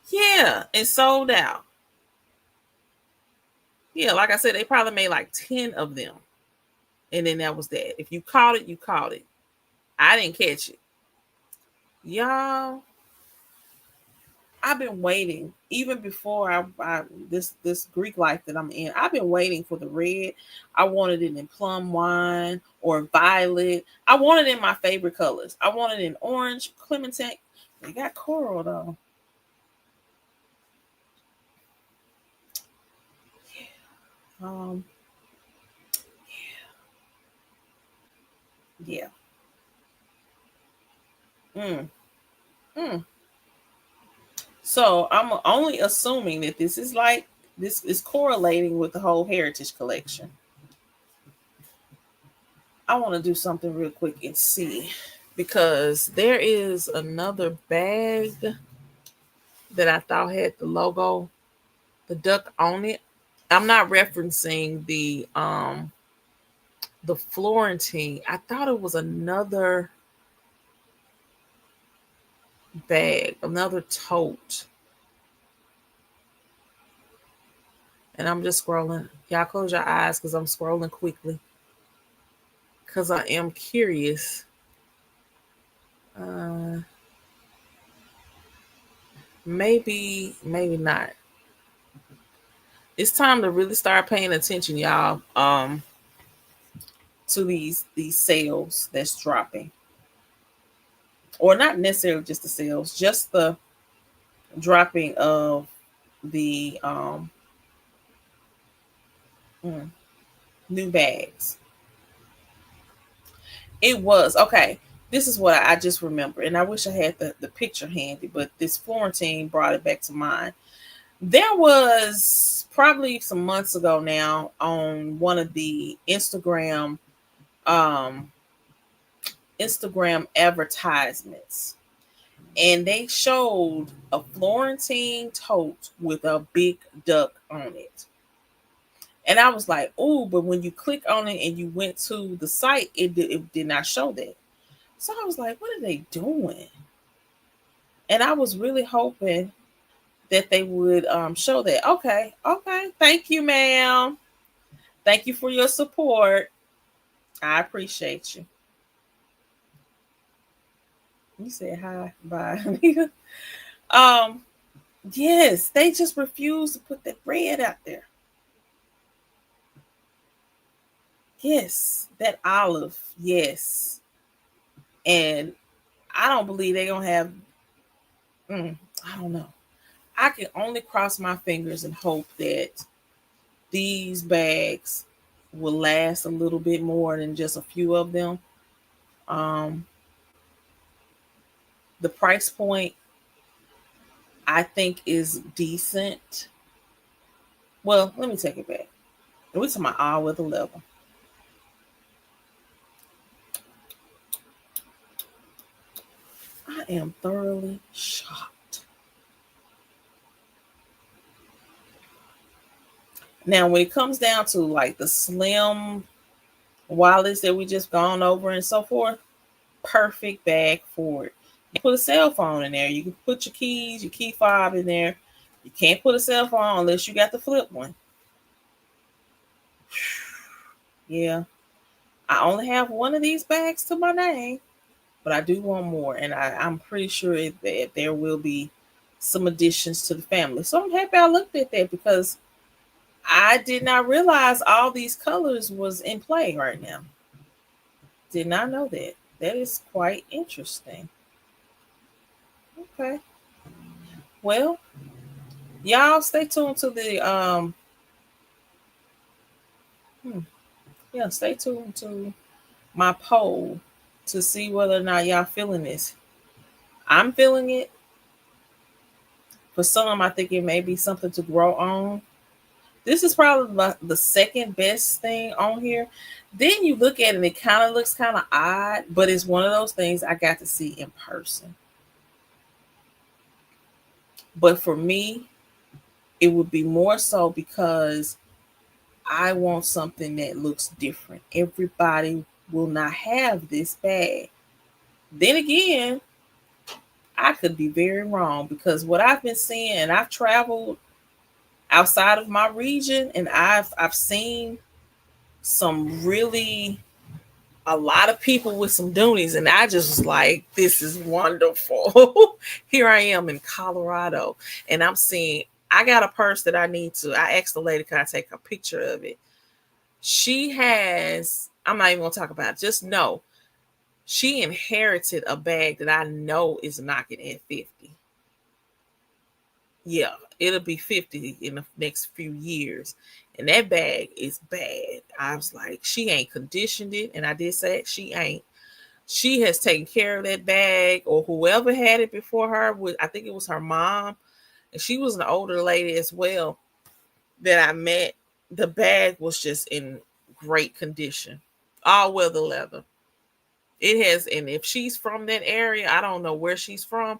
Yeah, and sold out. Yeah, like I said, they probably made like 10 of them. And then that was that. If you caught it, you caught it. I didn't catch it. Y'all, I've been waiting even before this Greek life that I'm in. I've been waiting for the red. I wanted it in plum wine or violet. I wanted it in my favorite colors. I wanted it in orange, clementine. They got coral though. Um, yeah. Mm, mm. So I'm only assuming that this is correlating with the whole heritage collection. I want to do something real quick and see because there is another bag that I thought had the logo, the duck on it. I'm not referencing the Florentine. I thought it was another bag, another tote. And I'm just scrolling. Y'all close your eyes because I'm scrolling quickly. Because I am curious. Uh, maybe not. It's time to really start paying attention, y'all, to these sales that's dropping. Or not necessarily just the sales, just the dropping of the mm, new bags. It was okay. This is what I just remember, and I wish I had the picture handy, but this Florentine brought it back to mind. There was probably some months ago now on one of the um, Instagram advertisements, and they showed a Florentine tote with a big duck on it. And I was like, oh, but when you click on it and you went to the site, it did not show that. So I was like, what are they doing? And I was really hoping that they would show that. Okay, okay. Thank you, ma'am. Thank you for your support. I appreciate you. You said hi, bye. um, yes, they just refuse to put that red out there. Yes, that olive. Yes, and I don't believe they're gonna have. I don't know. I can only cross my fingers and hope that these bags will last a little bit more than just a few of them. Um, the price point I think is decent. Well, let me take it back. We're talking about all weather level. I am thoroughly shocked. Now, when it comes down to like the slim wallets that we just gone over and so forth, perfect bag for it. You put a cell phone in there. You can put your keys, your key fob in there. You can't put a cell phone unless you got the flip one. Yeah. I only have one of these bags to my name, but I do want more. And I'm pretty sure that there will be some additions to the family. So I'm happy I looked at that because I did not realize all these colors was in play right now. Did not know that. That is quite interesting. Okay. Well, y'all stay tuned to the hmm, yeah, stay tuned to my poll to see whether or not y'all feeling this. I'm feeling it. For some, I think it may be something to grow on. This is probably the second best thing on here. Then you look at it, and it kind of looks kind of odd, but it's one of those things I got to see in person. But for me, it would be more so because I want something that looks different. Everybody will not have this bag. Then again, I could be very wrong because what I've been seeing, and I've traveled outside of my region, and I've seen some really a lot of people with some Doonies, and I just was like, this is wonderful. Here I am in Colorado, and I'm seeing I got a purse that I need to. I asked the lady, can I take a picture of it? She has, I'm not even gonna talk about it, just know she inherited a bag that I know is knocking at 50. Yeah, it'll be 50 in the next few years. And that bag is bad. I was like, she ain't conditioned it. And I did say it, she ain't. She has taken care of that bag, or whoever had it before her. I think it was her mom. And she was an older lady as well that I met. The bag was just in great condition. All weather leather. It has, and if she's from that area, I don't know where she's from.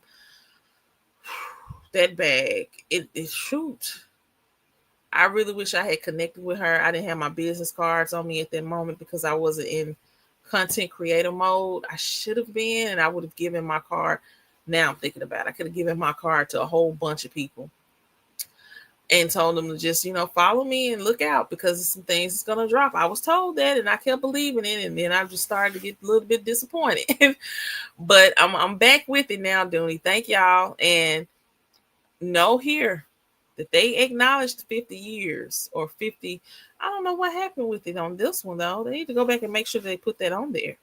That bag, it shoot. I really wish I had connected with her. I didn't have my business cards on me at that moment because I wasn't in content creator mode. I should have been, and I would have given my card. Now I'm thinking about it. I could have given my card to a whole bunch of people and told them to just, follow me and look out because some things is gonna drop. I was told that, and I kept believing it, and then I just started to get a little bit disappointed. But I'm back with it now, Dooney. Thank y'all, and know here that they acknowledged 50 years or 50. I don't know what happened with it on this one though. They need to go back and make sure they put that on there.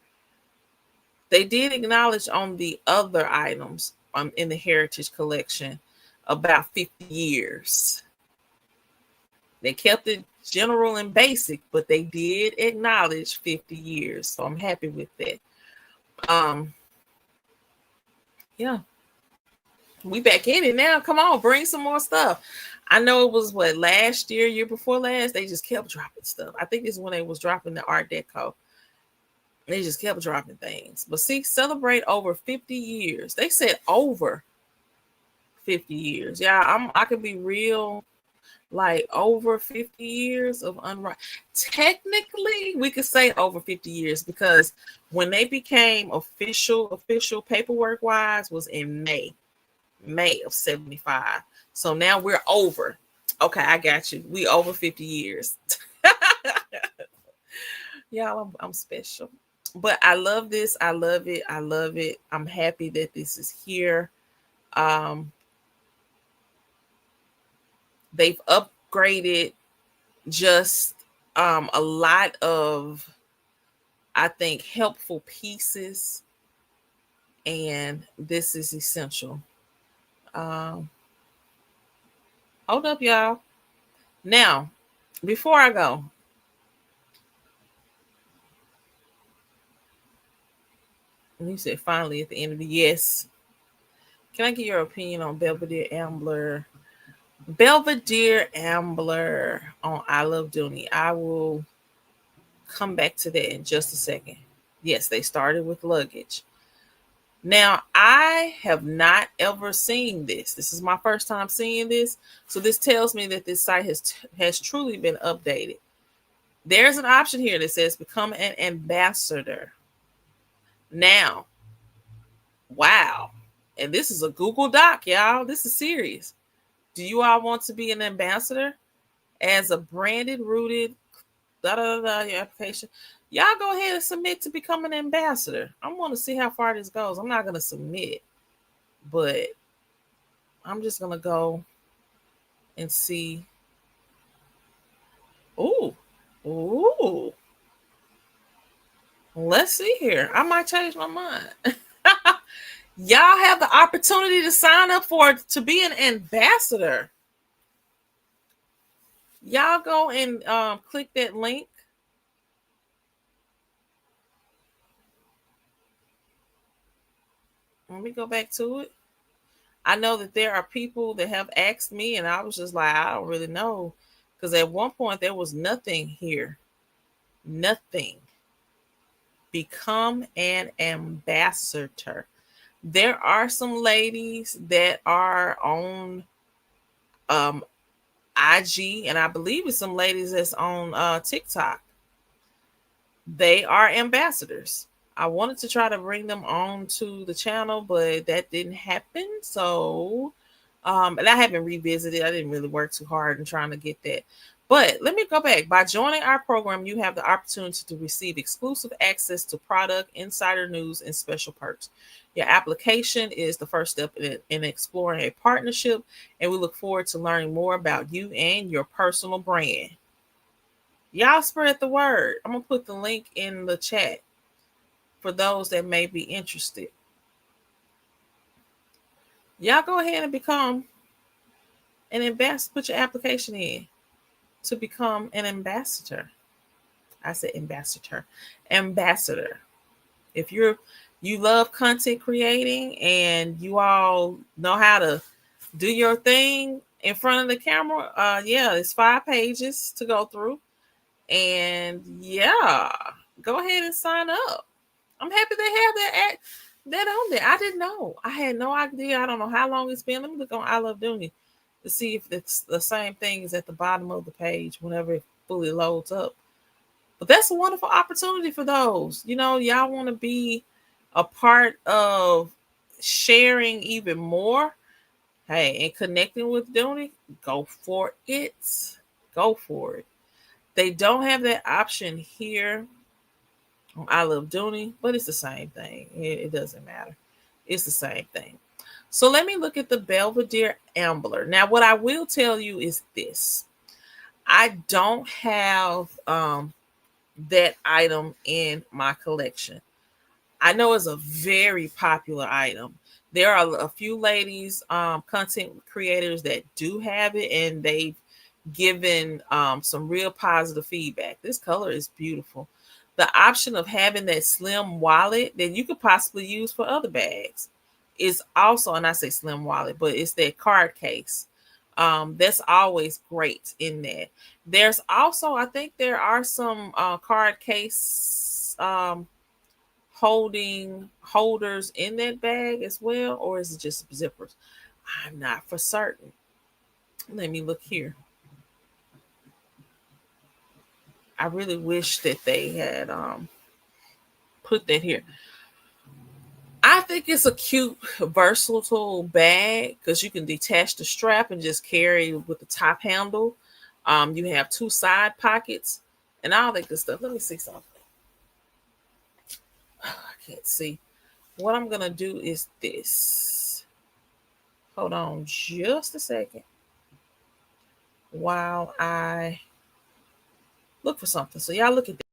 They did acknowledge on the other items in the Heritage Collection about 50 years. They kept it general and basic, but they did acknowledge 50 years. So I'm happy with that. Yeah. We back in it now. Come on, bring some more stuff. I know it was last year before last, they just kept dropping stuff. I think this is when they was dropping the Art Deco. They just kept dropping things. But see, celebrate over 50 years. They said over 50 years. Yeah, I can be real. like over 50 years of unright. Technically, we could say over 50 years because when they became official paperwork wise was in May of 75. So now we're over. Okay, I got you. We over 50 years. Y'all, I'm special. But I love this. I love it. I love it. I'm happy that this is here. Um, they've upgraded just a lot of, I think, helpful pieces, and this is essential. Um, hold up, y'all. Now, before I go, you said finally at the end of the yes. Can I get your opinion on Belvedere Ambler? Belvedere Ambler on I Love Dooney. I will come back to that in just a second. Yes, they started with luggage. Now, I have not ever seen this. This is my first time seeing this. So this tells me that this site has truly been updated. There's an option here that says become an ambassador. Now, wow. And this is a Google Doc, y'all. This is serious. Do you all want to be an ambassador as a branded, rooted, your application? Y'all go ahead and submit to become an ambassador. I want to see how far this goes. I'm not going to submit, but I'm just going to go and see. Ooh, ooh. Let's see here. I might change my mind. Y'all have the opportunity to sign up for it to be an ambassador. Y'all go and click that link. Let me go back to it. I know that there are people that have asked me, and I was just like, I don't really know. Because at one point, there was nothing here. Nothing. Become an ambassador. There are some ladies that are on IG, and I believe it's some ladies that's on TikTok. They are ambassadors. I wanted to try to bring them on to the channel, but that didn't happen. So, and I haven't revisited. I didn't really work too hard in trying to get that. But let me go back. By joining our program, you have the opportunity to receive exclusive access to product, insider news, and special perks. Your application is the first step in exploring a partnership, and we look forward to learning more about you and your personal brand. Y'all spread the word. I'm going to put the link in the chat for those that may be interested. Y'all go ahead and become an ambassador. Put your application in to become an ambassador. I said ambassador. Ambassador. If you love content creating and you all know how to do your thing in front of the camera, yeah, it's 5 pages to go through. And yeah, go ahead and sign up. I'm happy they have that on there. I didn't know. I had no idea. I don't know how long it's been. Let me look on I Love Dooney to see if it's the same thing as at the bottom of the page whenever it fully loads up. But that's a wonderful opportunity for those. Y'all want to be a part of sharing even more. Hey, and connecting with Dooney, go for it. Go for it. They don't have that option here on I Love Dooney, but it's the same thing. It doesn't matter. It's the same thing. So let me look at the Belvedere Ambler. Now, what I will tell you is this. I don't have that item in my collection. I know it's a very popular item. There are a few ladies, content creators that do have it, and they've given some real positive feedback. This color is beautiful. The option of having that slim wallet that you could possibly use for other bags is also, and I say slim wallet, but it's that card case. That's always great in that. There's also, I think there are some card case holders in that bag as well, or is it just zippers? I'm not for certain. Let me look here. I really wish that they had put that here. I think it's a cute, versatile bag because you can detach the strap and just carry with the top handle. You have two side pockets and all that good stuff. Let me see something. I can't see. What I'm gonna do is this. Hold on just a second while I look for something. So y'all look at this.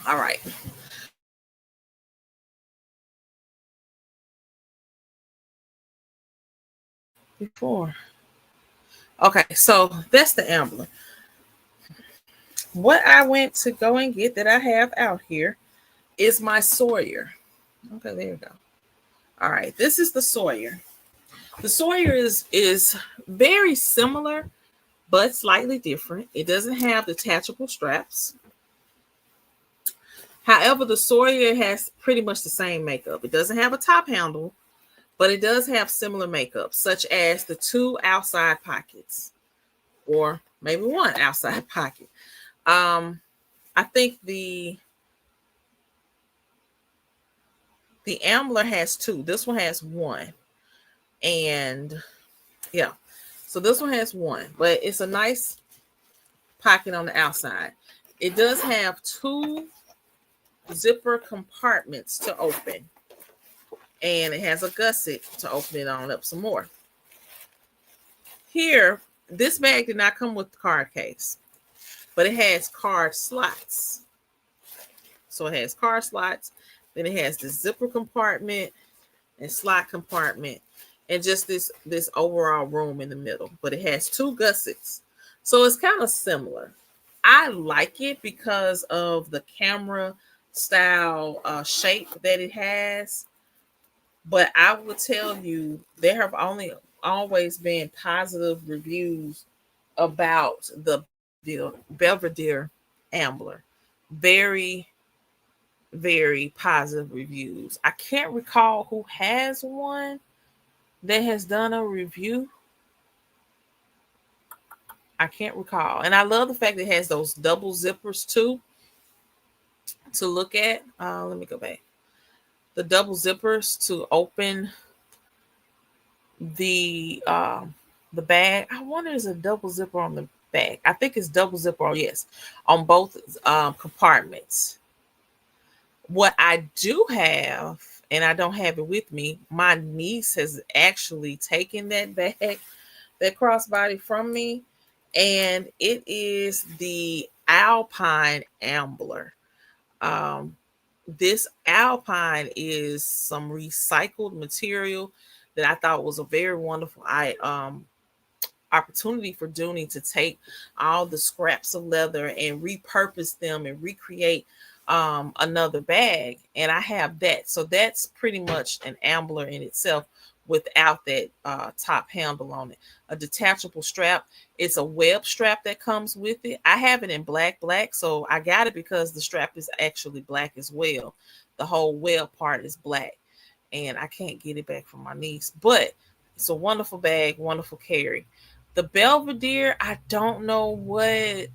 All right. Before. Okay, so that's the Ambler. What I went to go and get that I have out here is my Sawyer. Okay, there you go. All right, this is the Sawyer. The Sawyer is very similar but slightly different. It doesn't have detachable straps. However, the Sawyer has pretty much the same makeup. It doesn't have a top handle, but it does have similar makeup, such as the two outside pockets, or maybe one outside pocket. Um, I think the Ambler has two. This one has one, and yeah, so this one has one, but it's a nice pocket on the outside. It does have two zipper compartments to open, and it has a gusset to open it on up some more. Here, this bag did not come with the card case, but it has card slots. So it has card slots, then it has the zipper compartment and slot compartment, and just this overall room in the middle. But it has two gussets, so it's kind of similar. I like it because of the camera style shape that it has. But I will tell you, there have only always been positive reviews about the Belvedere Ambler. Very, very positive reviews. I can't recall who has one that has done a review. I can't recall. And I love the fact that it has those double zippers too to look at. Let me go back. The double zippers to open the bag. I wonder is a double zipper on the back. I think it's double zipper. Yes, on both compartments. What I do have, and I don't have it with me, my niece has actually taken that bag, that crossbody from me, and it is the Alpine Ambler. Um, this Alpine is some recycled material that I thought was a very wonderful opportunity for Dooney to take all the scraps of leather and repurpose them and recreate another bag. And I have that. So that's pretty much an Ambler in itself without that top handle on it. A detachable strap. It's a web strap that comes with it. I have it in black. So I got it because the strap is actually black as well. The whole web part is black. And I can't get it back from my niece. But it's a wonderful bag, wonderful carry. The Belvedere, I don't know what.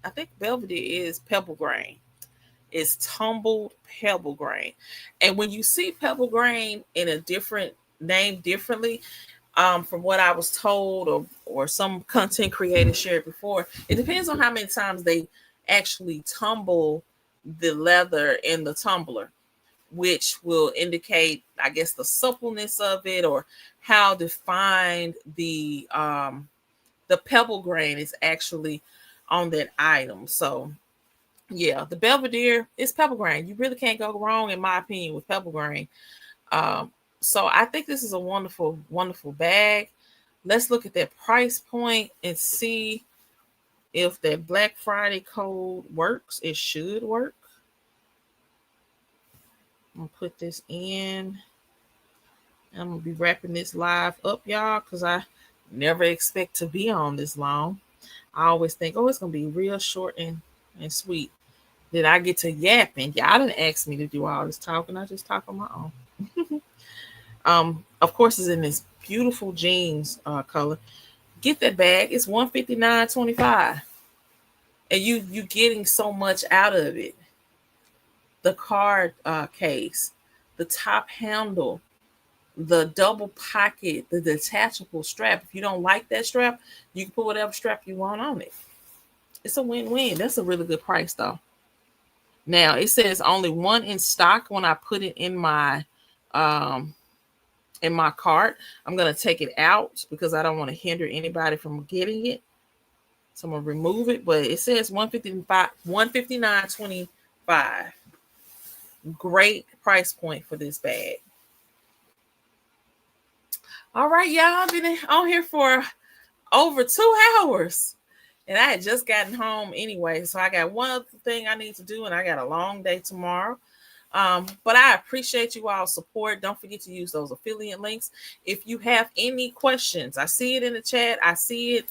I think Belvedere is pebble grain. It's tumbled pebble grain. And when you see pebble grain in a different name differently, from what I was told or some content creators shared before, it depends on how many times they actually tumble the leather in the tumbler, which will indicate, I guess, the suppleness of it or how defined the pebble grain is actually on that item. So yeah, the Belvedere is pebble grain. You really can't go wrong, in my opinion, with pebble grain. Um, so I think this is a wonderful, wonderful bag. Let's look at that price point and see if that Black Friday code works. It should work. I'm gonna put this in. I'm gonna be wrapping this live up, y'all, because I never expect to be on this long. I always think, oh, it's gonna be real short and sweet. Did I get to yapping? Y'all didn't ask me to do all this talking. I just talk on my own. Of course, it's in this beautiful jeans color. Get that bag. It's $159.25, and you getting so much out of it. The card case, the top handle, the double pocket, the detachable strap. If you don't like that strap, you can put whatever strap you want on it. It's a win-win. That's a really good price, though. Now it says only one in stock when I put it um in my cart. I'm gonna take it out because I don't want to hinder anybody from getting it. So I'm gonna remove it, but it says 159.25. Great price point for this bag. All right, y'all. I've been on here for over 2 hours. And I had just gotten home anyway. So I got one other thing I need to do, and I got a long day tomorrow. But I appreciate you all support. Don't forget to use those affiliate links. If you have any questions, I see it in the chat. I see it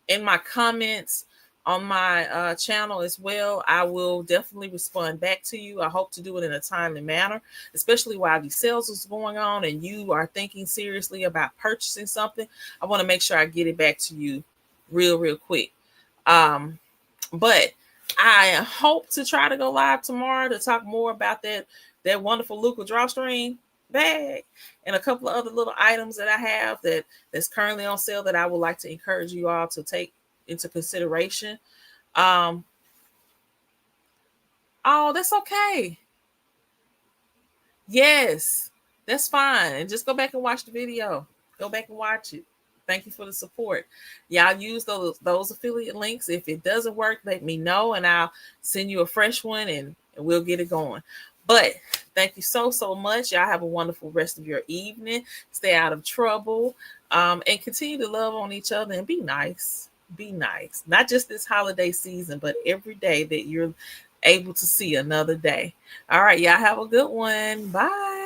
in my comments on my channel as well. I will definitely respond back to you. I hope to do it in a timely manner, especially while these sales is going on and you are thinking seriously about purchasing something. I want to make sure I get it back to you real quick. But I hope to try to go live tomorrow to talk more about that wonderful Luca drawstring bag and a couple of other little items that I have that's currently on sale that I would like to encourage you all to take into consideration. Oh, that's okay. Yes, that's fine. And just go back and watch the video. Go back and watch it. Thank you for the support. Y'all use those affiliate links. If it doesn't work, let me know and I'll send you a fresh one and we'll get it going. But thank you so much. Y'all have a wonderful rest of your evening. Stay out of trouble. And continue to love on each other and be nice. Be nice. Not just this holiday season, but every day that you're able to see another day. All right, y'all have a good one. Bye.